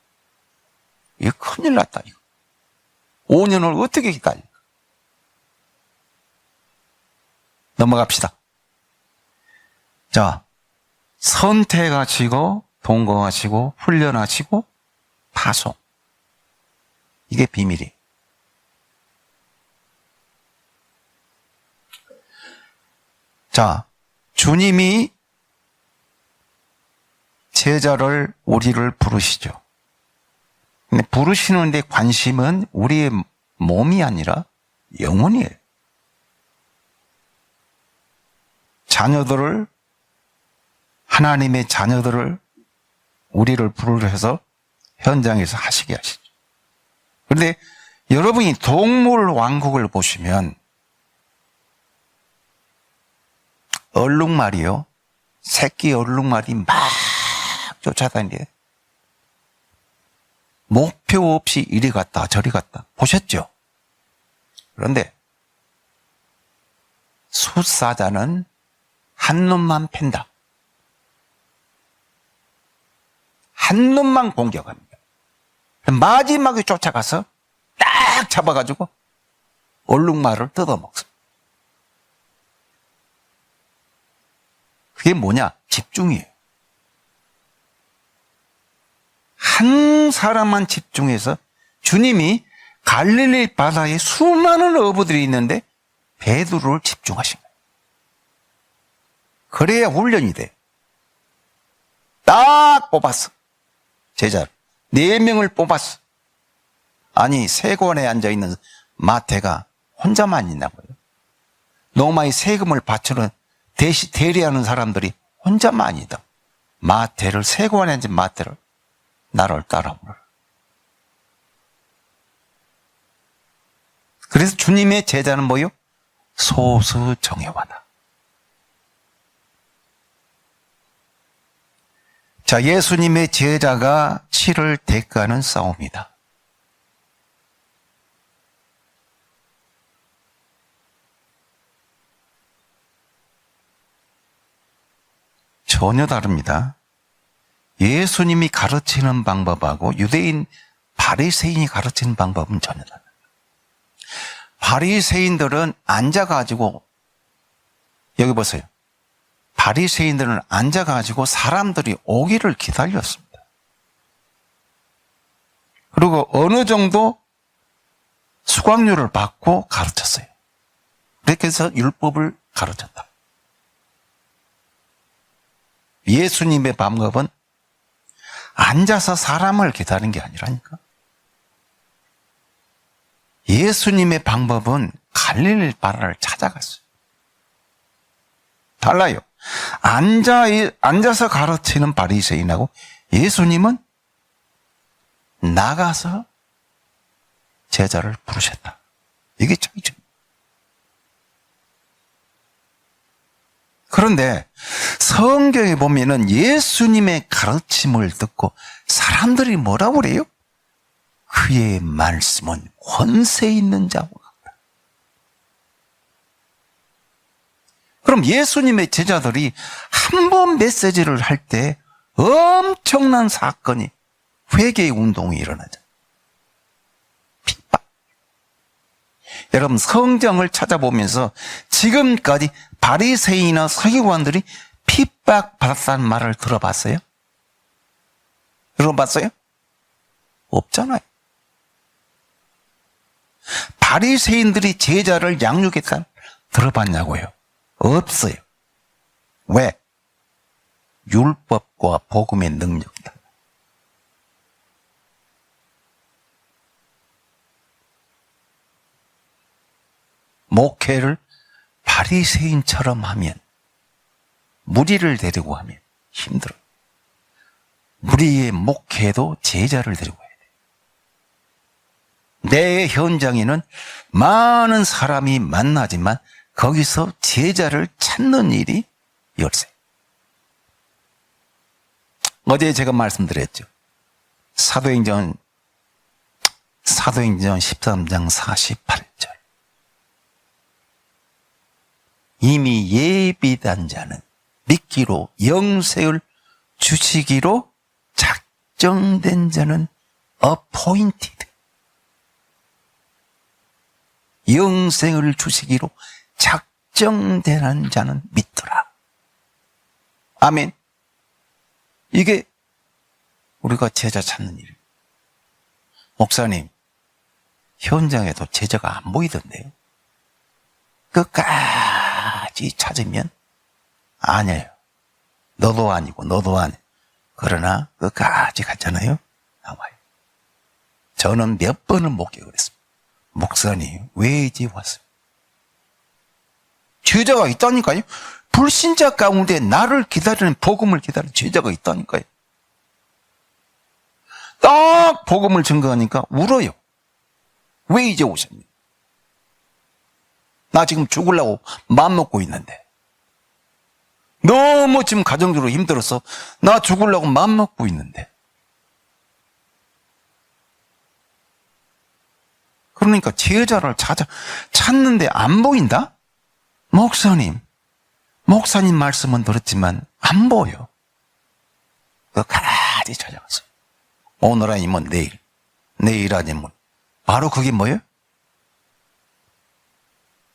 이거 큰일 났다, 이거. 5년을 어떻게 기다릴까? 넘어갑시다. 자, 선택하시고, 동거하시고, 훈련하시고, 파송. 이게 비밀이에요. 자, 주님이 제자를, 우리를 부르시죠. 근데 부르시는데 관심은 우리의 몸이 아니라 영혼이에요. 자녀들을, 하나님의 자녀들을 우리를 부르셔서 현장에서 하시게 하시죠. 그런데 여러분이 동물 왕국을 보시면 얼룩말이요. 새끼 얼룩말이 막 쫓아다니요. 목표 없이 이리 갔다 저리 갔다. 보셨죠? 그런데 숫사자는 한 놈만 팬다. 한 놈만 공격합니다. 마지막에 쫓아가서 딱 잡아가지고 얼룩말을 뜯어먹습니다. 그게 뭐냐? 집중이에요. 한 사람만 집중해서 주님이 갈릴리 바다에 수많은 어부들이 있는데 베드로를 집중하신 거예요. 그래야 훈련이 돼. 딱 뽑았어. 제자를. 4명을 뽑았어. 아니, 세관에 앉아있는 마태가 혼자만 있냐고요. 로마의 세금을 바치는 대리하는 사람들이 혼자만이다. 마태를, 세관에 앉은 마태를 나를 따라오라. 그래서 주님의 제자는 뭐요? 소수정예화다. 자, 예수님의 제자가 치를 대가하는 싸움이다. 전혀 다릅니다. 예수님이 가르치는 방법하고 유대인 바리새인이 가르치는 방법은 전혀 다릅니다. 바리새인들은 앉아가지고, 여기 보세요. 바리새인들은 앉아가지고 사람들이 오기를 기다렸습니다. 그리고 어느 정도 수강료를 받고 가르쳤어요. 그렇게 해서 율법을 가르쳤다. 예수님의 방법은 앉아서 사람을 기다리는 게 아니라니까. 예수님의 방법은 갈릴리 바다를 찾아갔어요. 달라요. 앉아서 가르치는 바리새인하고 예수님은 나가서 제자를 부르셨다. 이게 차이죠. 그런데 성경에 보면은 예수님의 가르침을 듣고 사람들이 뭐라고 그래요? 그의 말씀은 권세 있는 자와 같다. 그럼 예수님의 제자들이 한 번 메시지를 할 때 엄청난 사건이, 회개의 운동이 일어나죠. 핍박. 여러분, 성경을 찾아보면서 지금까지 바리새인이나 서기관들이 핍박받았다는 말을 들어봤어요? 들어봤어요? 없잖아요. 바리새인들이 제자를 양육했다 들어봤냐고요? 없어요. 왜? 율법과 복음의 능력이다. 목회를 바리새인처럼 하면, 무리를 데리고 하면 힘들어요. 무리의 목회도 제자를 데리고 해야 돼요. 내 현장에는 많은 사람이 만나지만 거기서 제자를 찾는 일이 열세. 어제 제가 말씀드렸죠. 사도행전 13장 48절. 이미 예비된 자는 믿기로 영생을 주시기로 작정된 자는 appointed. 영생을 주시기로 작정된 자는 믿더라. 아멘. 이게 우리가 제자 찾는 일이에요. 목사님, 현장에도 제자가 안 보이던데요. 끝까지 찾으면 아니에요. 너도 아니고 너도 아니에요. 그러나 끝까지 갔잖아요. 나와요. 저는 몇 번을 목격을 했습니다. 목사님, 왜 이제 왔어요? 제자가 있다니까요. 불신자 가운데 나를 기다리는, 복음을 기다리는 제자가 있다니까요. 딱 복음을 증거하니까 울어요. 왜 이제 오셨니? 나 지금 죽으려고 마음 먹고 있는데. 너무 지금 가정적으로 힘들어서 나 죽으려고 마음 먹고 있는데. 그러니까 제자를 찾는데 안 보인다? 목사님 말씀은 들었지만 안 보여. 끝까지 찾아갔어요. 오늘 아니면 내일 아니면. 바로 그게 뭐예요?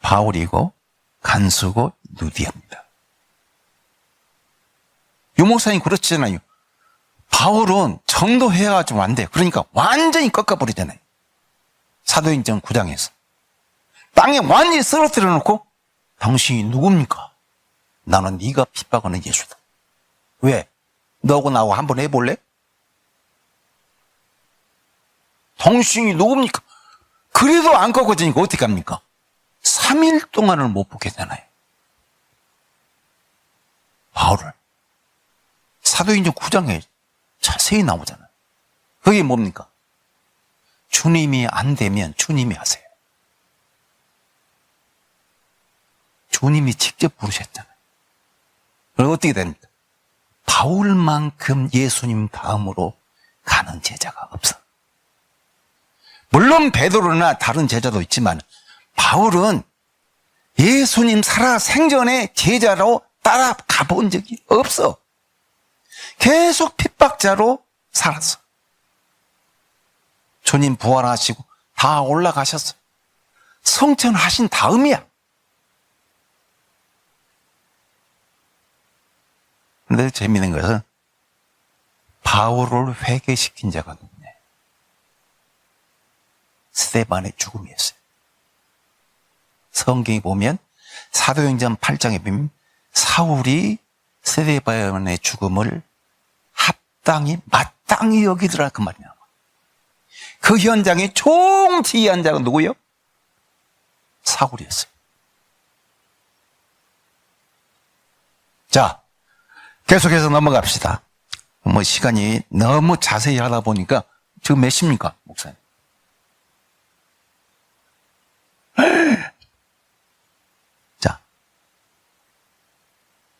바울이고 간수고 누디아입니다. 유목사님 그렇잖아요. 바울은 전도해가지고 안 돼. 그러니까 완전히 꺾어버리잖아요. 사도행전 9장에서. 땅에 완전히 쓰러뜨려 놓고 당신이 누굽니까? 나는 네가 핍박하는 예수다. 왜? 너하고 나하고 한번 해볼래? 당신이 누굽니까? 그래도 안 꺾어지니까 어떻게 합니까? 3일 동안을 못 보겠잖아요. 바울을. 사도행전 9장에 자세히 나오잖아요. 그게 뭡니까? 주님이 안 되면 주님이 하세요. 주님이 직접 부르셨잖아요. 그럼 어떻게 됩니까? 바울만큼 예수님 다음으로 가는 제자가 없어. 물론 베드로나 다른 제자도 있지만 바울은 예수님 살아 생전에 제자로 따라가 본 적이 없어. 계속 핍박자로 살았어. 주님 부활하시고 다 올라가셨어. 성천하신 다음이야. 근데 재미있는 것은 바울을 회개시킨 자가 누구냐? 스데반의 죽음이었어요. 성경에 보면 사도행전 8장에 보면 사울이 스데반의 죽음을 마땅히 여기더라 그 말이야. 그 현장에 총지휘한 자가 누구요? 사울이었어요. 자, 계속해서 넘어갑시다. 시간이 너무 자세히 하다 보니까 지금 몇 시입니까, 목사님?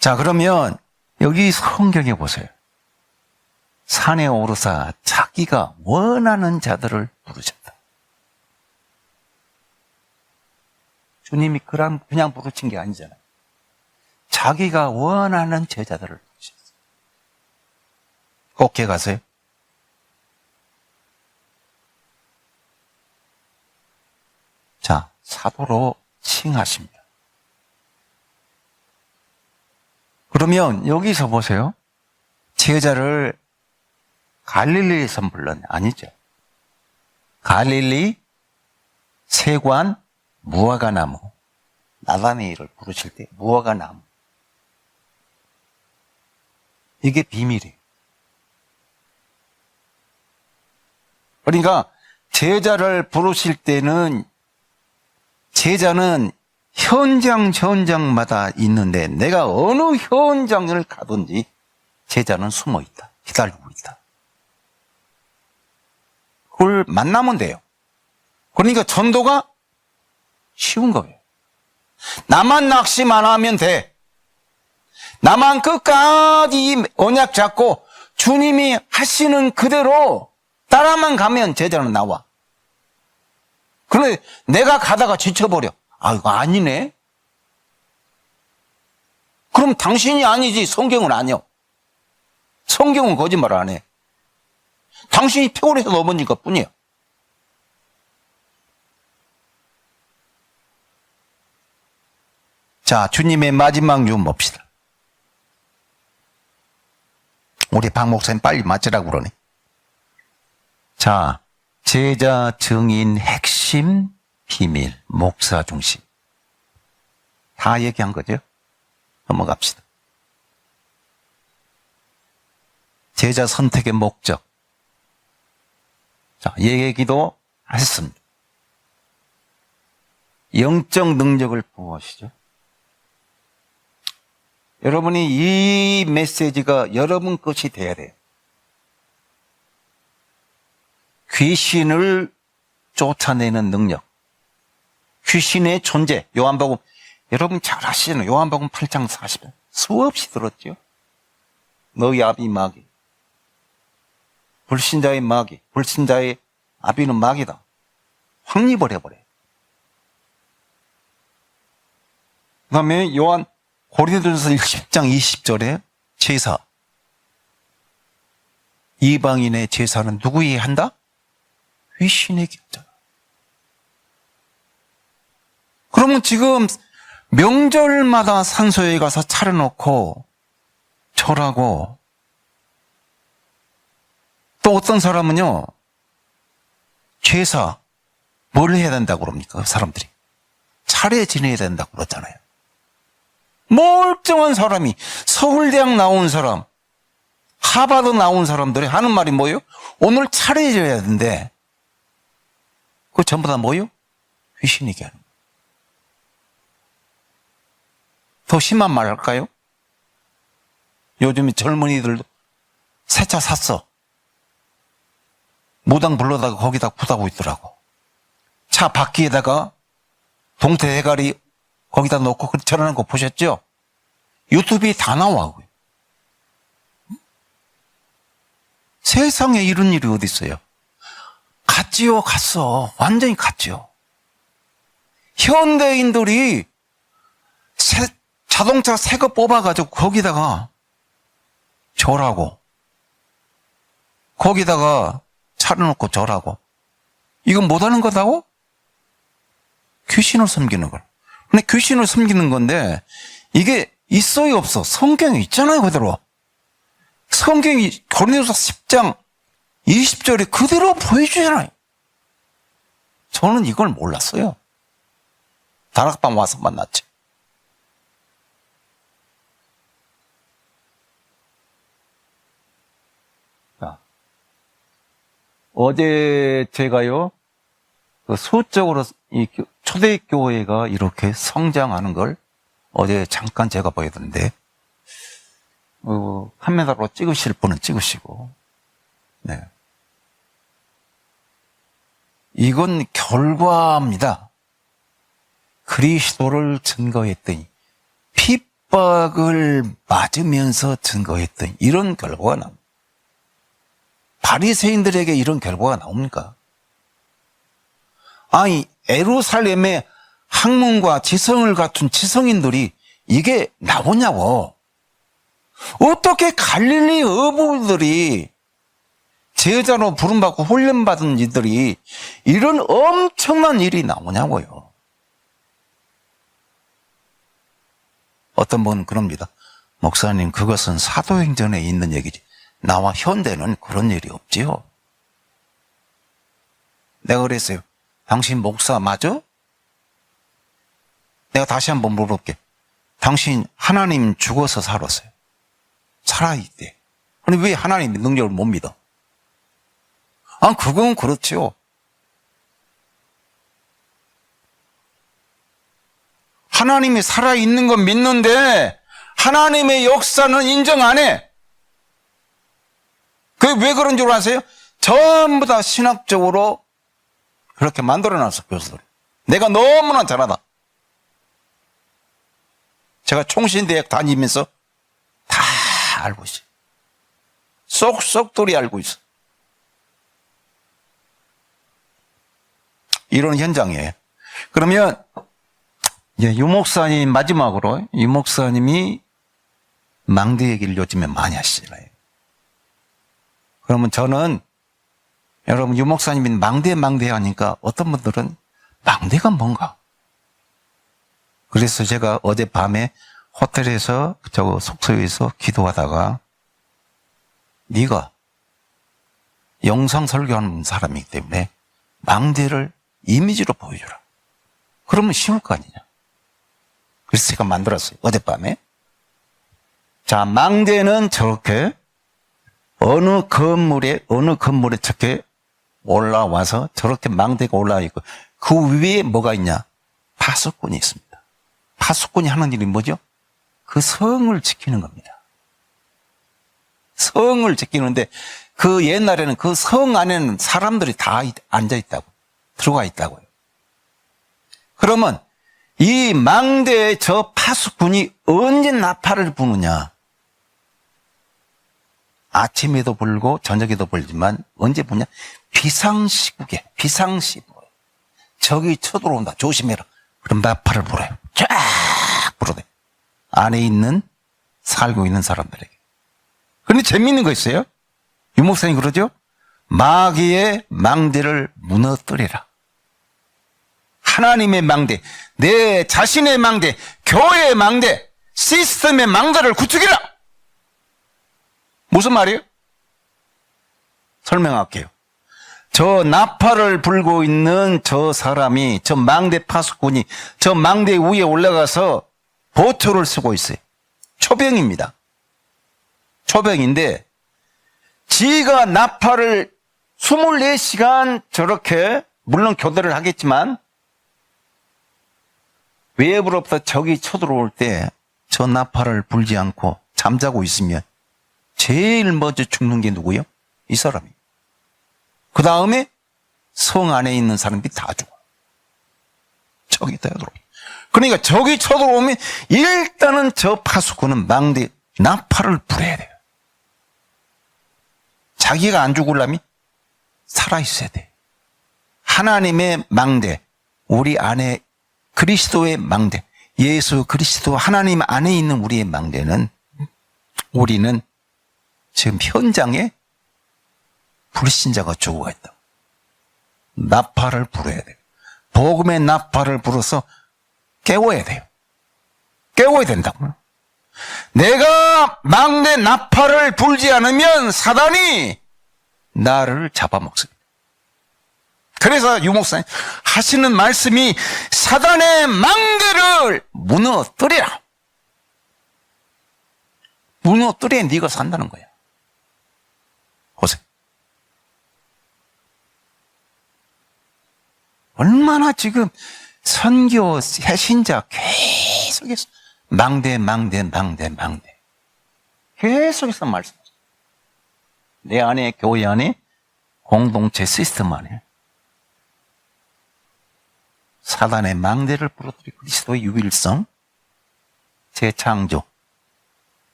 자, 그러면 여기 성경에 보세요. 산에 오르사 자기가 원하는 자들을 부르셨다. 주님이 그냥 부르신 게 아니잖아요. 자기가 원하는 제자들을 부르셨어요. 꼭 기억하세요. 자, 사도로 칭하십니다. 그러면 여기서 보세요. 제자를 갈릴리에서 불렀냐? 아니죠. 갈릴리, 세관, 무화과나무, 나다네일을 부르실 때 무화과나무. 이게 비밀이에요. 그러니까 제자를 부르실 때는 제자는 현장마다 있는데 내가 어느 현장을 가든지 제자는 숨어 있다. 기다리고 있다. 그걸 만나면 돼요. 그러니까 전도가 쉬운 거예요. 나만 낚시만 하면 돼. 나만 끝까지 언약 잡고 주님이 하시는 그대로 따라만 가면 제자는 나와. 그런데 내가 가다가 지쳐버려. 아, 이거 아니네? 그럼 당신이 아니지, 성경은 아니요. 성경은 거짓말 안 해. 당신이 피곤해서 넘어진 것 뿐이에요. 자, 주님의 마지막 유언 봅시다. 우리 박 목사님 빨리 맞으라고 그러네. 자, 제자 증인 핵심 비밀, 목사 중심. 다 얘기한 거죠? 넘어갑시다. 제자 선택의 목적. 자, 얘기도 했습니다. 영적 능력을 부어하시죠. 여러분이 이 메시지가 여러분 것이 돼야 돼요. 귀신을 쫓아내는 능력. 귀신의 존재. 요한복음. 여러분 잘 아시잖아요. 요한복음 8장 40절. 수없이 들었죠. 너희 아비 마귀. 불신자의 마귀. 불신자의 아비는 마귀다. 확립을 해버려요. 그 다음에 요한 고린도전서 10장 20절에 제사. 이방인의 제사는 누구에게 한다? 귀신에게 한다. 그러면 지금 명절마다 산소에 가서 차려놓고 절하고 또 어떤 사람은요 제사 뭘 해야 된다고 그럽니까? 사람들이 차례 지내야 된다고 그러잖아요. 멀쩡한 사람이 서울대학 나온 사람 하버드 나온 사람들이 하는 말이 뭐예요? 오늘 차려져야 되는데, 그거 전부 다 뭐예요? 귀신이게 하는 거예요. 더 심한 말 할까요? 요즘에 젊은이들도 새 차 샀어. 무당 불러다가 거기다 굿하고 있더라고. 차 바퀴에다가 동태 대가리 거기다 놓고 저러는 거 보셨죠? 유튜브에 다 나와. 세상에 이런 일이 어디 있어요? 갔지요, 갔어. 완전히 갔지요. 현대인들이 자동차 새 거 뽑아가지고 거기다가 절하고, 거기다가 차려놓고 절하고, 이건 못하는 거다고? 귀신을 섬기는 걸. 근데 귀신을 섬기는 건데, 이게 있어요, 없어? 성경에 있잖아요, 그대로. 성경이 고린도서 10장 20절에 그대로 보여주잖아요. 저는 이걸 몰랐어요. 다락방 와서 만났지. 어제 제가요, 수적으로 이 초대교회가 이렇게 성장하는 걸 어제 잠깐 제가 보였는데, 카메라로 찍으실 분은 찍으시고, 네. 이건 결과입니다. 그리스도를 증거했더니, 핍박을 맞으면서 증거했더니, 이런 결과가 나옵니다. 바리새인들에게 이런 결과가 나옵니까? 아니, 예루살렘의 학문과 지성을 갖춘 지성인들이 이게 나오냐고. 어떻게 갈릴리 어부들이 제자로 부름받고 훈련받은 이들이 이런 엄청난 일이 나오냐고요. 어떤 분은 그럽니다. 목사님, 그것은 사도행전에 있는 얘기지. 나와 현대는 그런 일이 없지요. 내가 그랬어요. 당신 목사 맞아? 내가 다시 한번 물어볼게. 당신 하나님 죽어서 살았어요. 살아있대. 아니, 왜 하나님의 능력을 못 믿어? 아, 그건 그렇지요. 하나님이 살아있는 건 믿는데 하나님의 역사는 인정 안 해. 그게 왜 그런 줄 아세요? 전부 다 신학적으로 그렇게 만들어놨어, 교수들이. 내가 너무나 잘하다. 제가 총신대학 다니면서 다 알고 있어요. 쏙쏙들이 알고 있어. 이런 현장이에요. 그러면 이제 유 목사님 마지막으로, 유 목사님이 망대 얘기를 요즘에 많이 하시잖아요. 그러면 저는 여러분 유 목사님이 망대 하니까 어떤 분들은 망대가 뭔가? 그래서 제가 어젯밤에 호텔에서 숙소에서 기도하다가 네가 영상 설교하는 사람이기 때문에 망대를 이미지로 보여주라. 그러면 쉬울 거 아니냐. 그래서 제가 만들었어요. 어젯밤에. 자, 망대는 저렇게 어느 건물에 저렇게 올라와서 저렇게 망대가 올라와 있고 그 위에 뭐가 있냐? 파수꾼이 있습니다. 파수꾼이 하는 일이 뭐죠? 그 성을 지키는 겁니다. 성을 지키는데 그 옛날에는 그 성 안에는 사람들이 다 앉아 있다고, 들어가 있다고요. 그러면 이 망대의 저 파수꾼이 언제 나팔을 부느냐? 아침에도 불고 저녁에도 불지만 언제 부냐? 비상시국에, 비상시국에 적이 쳐들어온다, 조심해라. 그럼 나팔을 불어요. 쫙 불어대. 안에 있는, 살고 있는 사람들에게. 그런데 재미있는 거 있어요. 유 목사님 그러죠? 마귀의 망대를 무너뜨리라. 하나님의 망대, 내 자신의 망대, 교회의 망대, 시스템의 망대를 구축해라. 무슨 말이에요? 설명할게요. 저 나팔을 불고 있는 저 사람이, 저 망대 파수꾼이 저 망대 위에 올라가서 보초를 쓰고 있어요. 초병입니다. 초병인데 지가 나팔을 24시간 저렇게 물론 교대를 하겠지만 외부로부터 적이 쳐들어올 때 저 나팔을 불지 않고 잠자고 있으면 제일 먼저 죽는 게 누구요? 이 사람이. 그 다음에 성 안에 있는 사람들이 다 죽어. 적이 들어오면. 그러니까 적이 쳐들어오면 일단은 저 파수꾼은 망대 나팔을 불어야 돼요. 자기가 안 죽으려면 살아있어야 돼. 하나님의 망대, 우리 안에 그리스도의 망대, 예수 그리스도 하나님 안에 있는 우리의 망대는 우리는 지금 현장에 불신자가 죽어가 있다. 나팔을 불어야 돼요. 복음의 나팔을 불어서 깨워야 돼요. 깨워야 된다고요. 내가 망대 나팔을 불지 않으면 사단이 나를 잡아먹습니다. 그래서 유목사님 하시는 말씀이 사단의 망대를 무너뜨리라. 무너뜨려야 네가 산다는 거야. 보세요. 얼마나 지금 선교 해신자 계속해서 망대 계속해서 말씀하세요. 내 안에 교회 안에 공동체 시스템 안에 사단의 망대를 부러뜨리 그리스도의 유일성 재창조.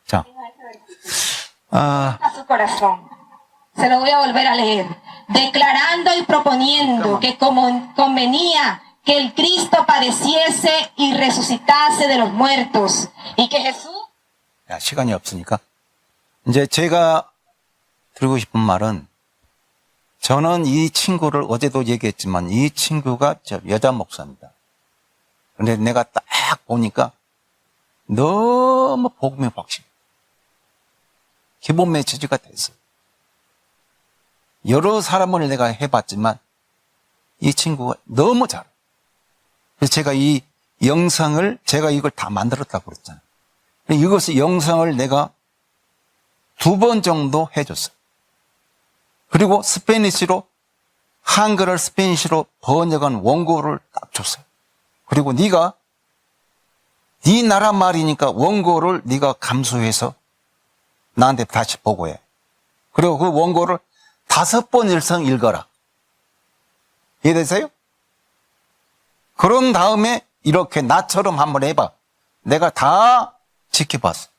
자, a su corazón. Se lo voy a volver a leer. Declarando y proponiendo que como convenía que el Cristo padeciese y resucitase de los muertos y que Jesús. 야, 시간이 없으니까 이제 제가 드리고 싶은 말은 저는 이 친구를 어제도 얘기했지만 이 친구가 저 여자 목사입니다. 근데 내가 딱 보니까 너무 복음의 확신. 기본 메시지가 됐어요. 여러 사람을 내가 해봤지만 이 친구가 너무 잘해. 그래서 제가 이 영상을 제가 이걸 다 만들었다고 그랬잖아요. 이것을 영상을 내가 2번 정도 해줬어요. 그리고 스페니쉬로 한글을 스페니쉬로 번역한 원고를 딱 줬어요. 그리고 네가 네 나라 말이니까 원고를 네가 감수해서 나한테 다시 보고해. 그리고 그 원고를 5번 일성 읽어라. 이해되세요? 그런 다음에 이렇게 나처럼 한번 해봐. 내가 다 지켜봤어.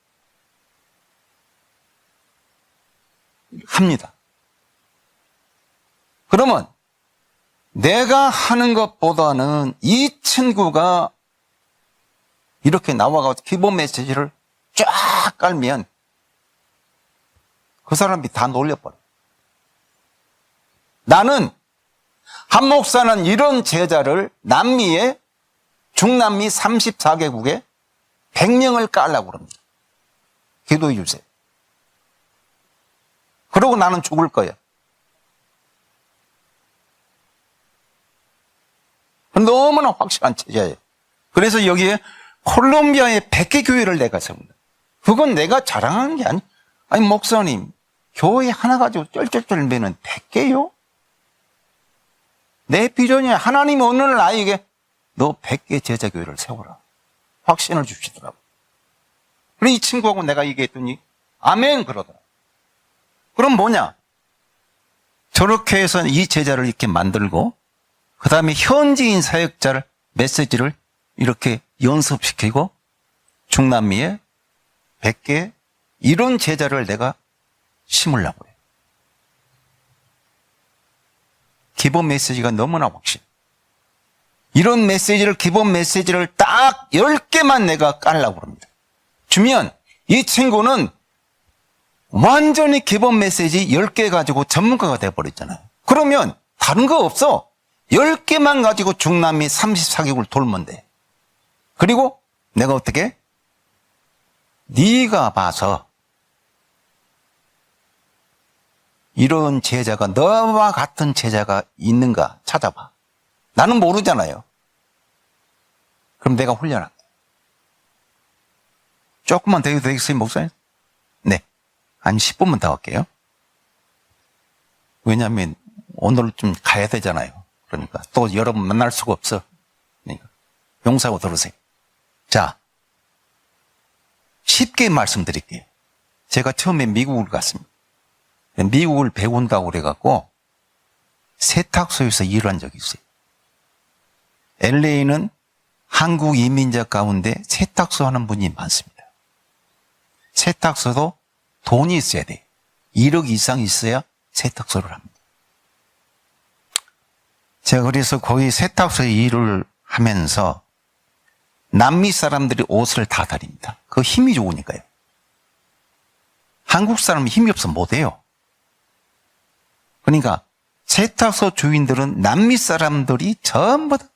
합니다. 그러면 내가 하는 것보다는 이 친구가 이렇게 나와가지고 기본 메시지를 쫙 깔면 그 사람이 다 놀려버려. 나는 한 목사는 이런 제자를 남미에 중남미 34개국에 100명을 깔라고 그럽니다. 기도해 주세요. 그러고 나는 죽을 거예요. 너무나 확실한 제자예요. 그래서 여기에 콜롬비아의 100개 교회를 내가 세웁니다. 그건 내가 자랑하는 게 아니 목사님 교회 하나 가지고 쩔쩔쩔 매는 100개요? 내 비전이 하나님이 오늘 나에게 너 100개 제자교회를 세워라. 확신을 주시더라고. 그래서 이 친구하고 내가 얘기했더니 아멘 그러더라. 그럼 뭐냐? 저렇게 해서 이 제자를 이렇게 만들고 그 다음에 현지인 사역자를 메시지를 이렇게 연습시키고 중남미에 100개 이런 제자를 내가 심으려고 해요. 기본 메시지가 너무나 확실. 이런 메시지를 기본 메시지를 딱 10개만 내가 깔라고 합니다. 주면 이 친구는 완전히 기본 메시지 10개 가지고 전문가가 돼버렸잖아요. 그러면 다른 거 없어. 10개만 가지고 중남미 34개국을 돌면 돼. 그리고 내가 어떻게? 네가 봐서 이런 제자가 너와 같은 제자가 있는가 찾아봐. 나는 모르잖아요. 그럼 내가 훈련할게. 조금만 더 되겠어요, 목사님? 네. 한 10분만 더 할게요. 왜냐하면 오늘 좀 가야 되잖아요. 그러니까 또 여러분 만날 수가 없어. 그러니까 용서하고 들으세요. 자, 쉽게 말씀드릴게요. 제가 처음에 미국을 갔습니다. 미국을 배운다고 그래갖고 세탁소에서 일한 적이 있어요. LA는 한국 이민자 가운데 세탁소 하는 분이 많습니다. 세탁소도 돈이 있어야 돼요. 1억 이상 있어야 세탁소를 합니다. 제가 그래서 거기 세탁소에 일을 하면서 남미 사람들이 옷을 다 다립니다. 그 힘이 좋으니까요. 한국 사람은 힘이 없으면 못해요. 그러니까 세탁소 주인들은 남미 사람들이 전부 다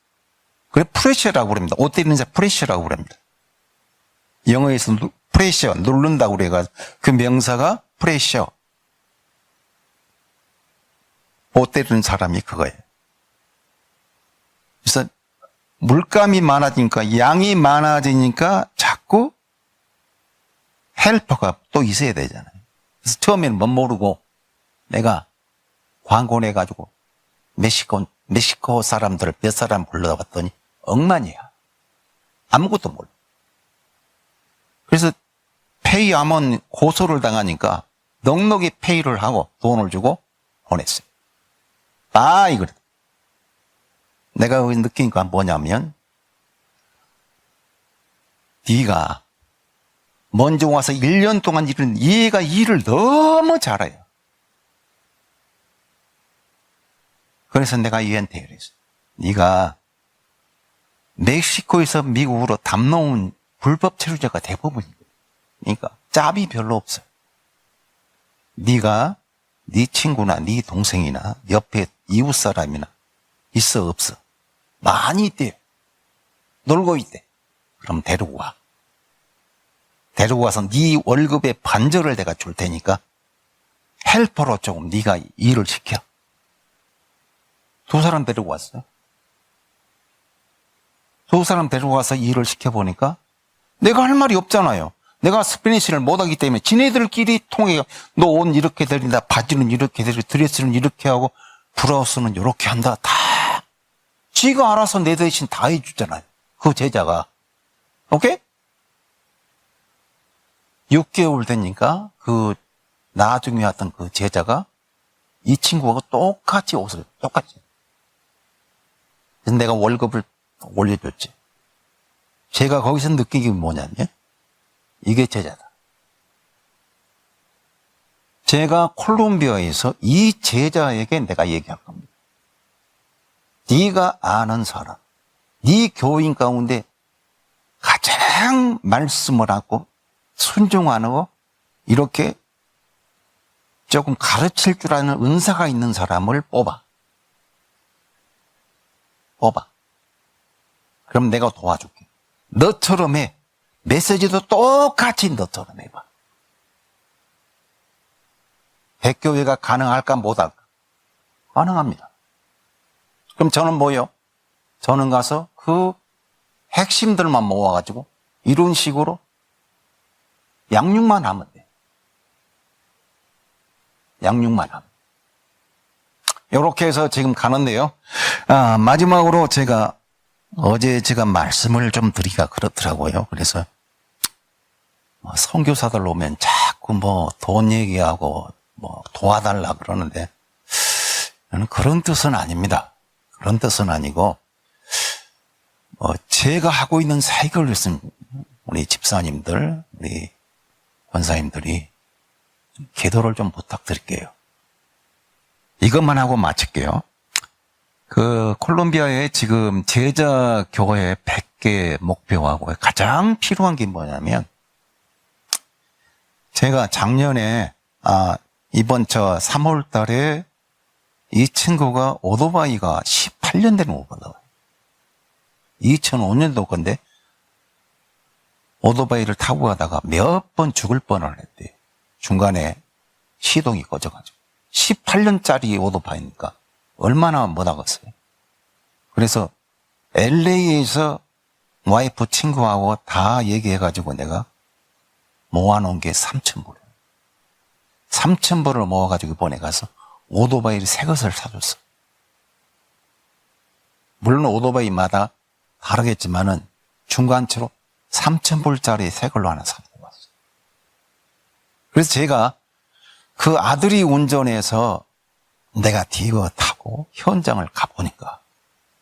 그래 프레셔라고 그럽니다. 옷 대리는 자 프레셔라고 그럽니다. 영어에서 프레셔 누른다고 그래가지고 그 명사가 프레셔. 옷 대리는 사람이 그거예요. 그래서 물감이 많아지니까 양이 많아지니까 자꾸 헬퍼가 또 있어야 되잖아요. 그래서 처음에는 못 모르고 내가 광고 내가지고 멕시코 사람들 몇 사람 불러봤더니 억만이야. 아무것도 몰라. 그래서 페이하면 고소를 당하니까 넉넉히 페이를 하고 돈을 주고 보냈어요. 아, 이거 내가 느낀 건 뭐냐면 네가 먼저 와서 1년 동안 일은 얘가 일을 너무 잘해요. 그래서 내가 얘한테 그랬어. 네가 멕시코에서 미국으로 담놓은 불법 체류자가 대부분이거든. 그러니까 짭이 별로 없어. 네가 네 친구나 네 동생이나 옆에 이웃 사람이나 있어 없어? 많이 있대요. 놀고 있대. 그럼 데리고 와. 데리고 와서 네 월급의 반절을 내가 줄 테니까 헬퍼로 조금 네가 일을 시켜. 두 사람 데리고 왔어요. 두 사람 데리고 와서 일을 시켜보니까 내가 할 말이 없잖아요. 내가 스페니쉬를 못하기 때문에 지네들끼리 통해 너 옷 이렇게 드린다, 바지는 이렇게 드리고 드레스는 이렇게 하고 브라우스는 이렇게 한다. 다 지가 알아서 내 대신 다 해주잖아요. 그 제자가. 오케이? 6개월 되니까 그 나중에 왔던 그 제자가 이 친구하고 똑같이 옷을 똑같이. 그래서 내가 월급을 올려줬지. 제가 거기서 느낀 게 뭐냐면 이게 제자다. 제가 콜롬비아에서 이 제자에게 내가 얘기할 겁니다. 네가 아는 사람, 네 교인 가운데 가장 말씀을 하고 순종하고 이렇게 조금 가르칠 줄 아는 은사가 있는 사람을 뽑아. 그럼 내가 도와줄게. 너처럼 해. 메시지도 똑같이 너처럼 해봐. 백교회가 가능할까 못할까? 가능합니다. 그럼 저는 뭐요? 저는 가서 그 핵심들만 모아가지고 이런 식으로 양육만 하면 돼. 양육만 하면. 이렇게 해서 지금 가는데요. 마지막으로 어제 제가 말씀을 좀 드리기가 그렇더라고요. 그래서 선교사들 오면 자꾸 돈 얘기하고 도와달라 그러는데 저는 그런 뜻은 아닙니다. 그런 뜻은 아니고 제가 하고 있는 사역을 위해서 우리 집사님들, 우리 권사님들이 기도를 좀 부탁드릴게요. 이것만 하고 마칠게요. 그 콜롬비아에 지금 제자 교회 100개 목표하고 가장 필요한 게 뭐냐면 제가 작년에 이번 3월 달에 이 친구가 오토바이가 18년 된 오토바이 2005년도 건데 오토바이를 타고 가다가 몇 번 죽을 뻔을 했대요. 중간에 시동이 꺼져가지고 18년짜리 오토바이니까 얼마나 못하겠어요. 그래서 LA에서 와이프 친구하고 다 얘기해가지고 내가 모아놓은 게 3,000불. 3,000불을 모아가지고 이번에 가서 오토바이를 새 것을 사줬어. 물론 오토바이마다 다르겠지만은 중간치로 3,000불짜리 새 걸로 하나 사고 왔어. 그래서 제가 그 아들이 운전해서 내가 뒤에 타고 현장을 가보니까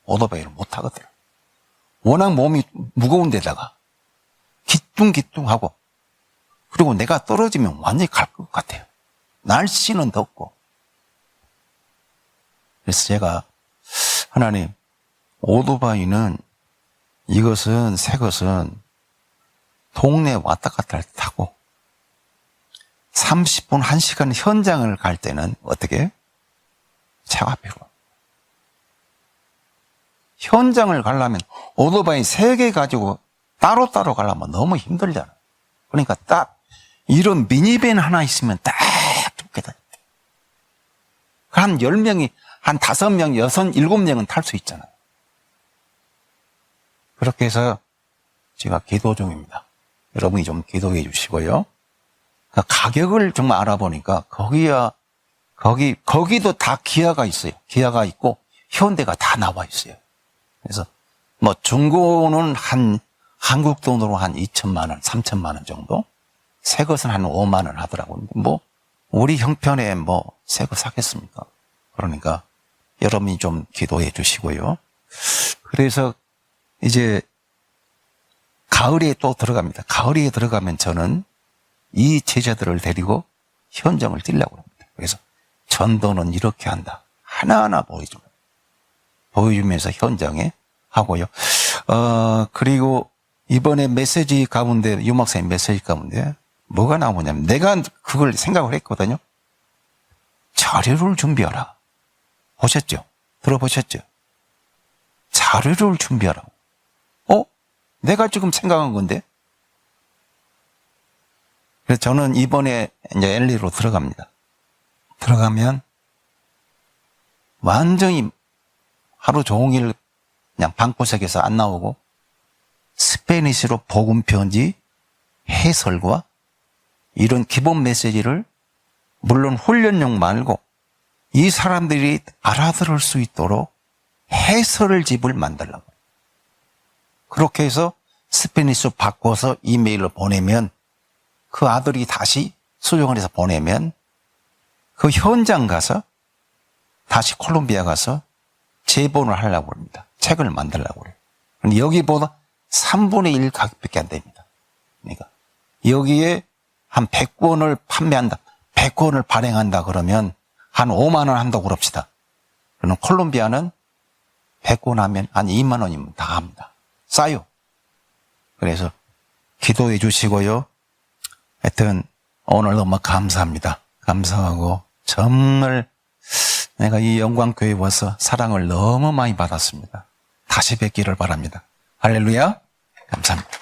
오토바이를 못 타거든. 워낙 몸이 무거운 데다가 기뚱기뚱하고, 그리고 내가 떨어지면 완전히 갈 것 같아요. 날씨는 덥고. 그래서 제가, 하나님, 오토바이는, 이것은, 새 것은 동네 왔다 갔다 할 때 타고 30분, 1시간 현장을 갈 때는 어떻게? 차가 필요. 현장을 가려면 오토바이 3개 가지고 따로따로 가려면 너무 힘들잖아. 그러니까 딱 이런 미니밴 하나 있으면 딱 좋겠다. 한 10명이, 한 5명, 6, 7명은 탈 수 있잖아요. 그렇게 해서 제가 기도 중입니다. 여러분이 좀 기도해 주시고요. 가격을 정말 알아보니까 거기도 다 기아가 있어요. 기아가 있고 현대가 다 나와 있어요. 그래서 뭐 중고는 한국 돈으로 한 2천만 원, 3천만 원 정도? 새 것은 한 5만 원 하더라고요. 뭐 우리 형편에 뭐 새 거 사겠습니까? 그러니까 여러분이 좀 기도해 주시고요. 그래서 이제 가을에 또 들어갑니다. 가을에 들어가면 저는 이 제자들을 데리고 현장을 뛰려고 합니다. 그래서 전도는 이렇게 한다. 하나하나 보여주면서 현장에 하고요. 그리고 이번에 메시지 가운데, 유목사님 메시지 가운데 뭐가 나오냐면, 내가 그걸 생각을 했거든요. 자료를 준비하라. 보셨죠? 들어보셨죠? 자료를 준비하라고. 내가 지금 생각한 건데? 그래서 저는 이번에 이제 LA로 들어갑니다. 들어가면 완전히 하루 종일 그냥 방구석에서 안 나오고 스페니쉬로 복음 편지, 해설과 이런 기본 메시지를 물론 훈련용 말고 이 사람들이 알아들을 수 있도록 해설을 집을 만들라고. 그렇게 해서 스페니쉬로 바꿔서 이메일로 보내면, 그 아들이 다시 수정을 해서 보내면 그 현장 가서 다시 콜롬비아 가서 제본을 하려고 합니다. 책을 만들려고 그래요. 근데 여기보다 3분의 1 가격밖에 안 됩니다. 그러니까 여기에 한 100권을 판매한다, 100권을 발행한다 그러면 한 5만 원 한다고 그럽시다. 그럼 콜롬비아는 100권 하면 한 2만 원이면 다 합니다. 싸요. 그래서 기도해 주시고요. 하여튼 오늘 너무 감사합니다. 감사하고 정말 내가 이 영광교회에 와서 사랑을 너무 많이 받았습니다. 다시 뵙기를 바랍니다. 할렐루야. 감사합니다.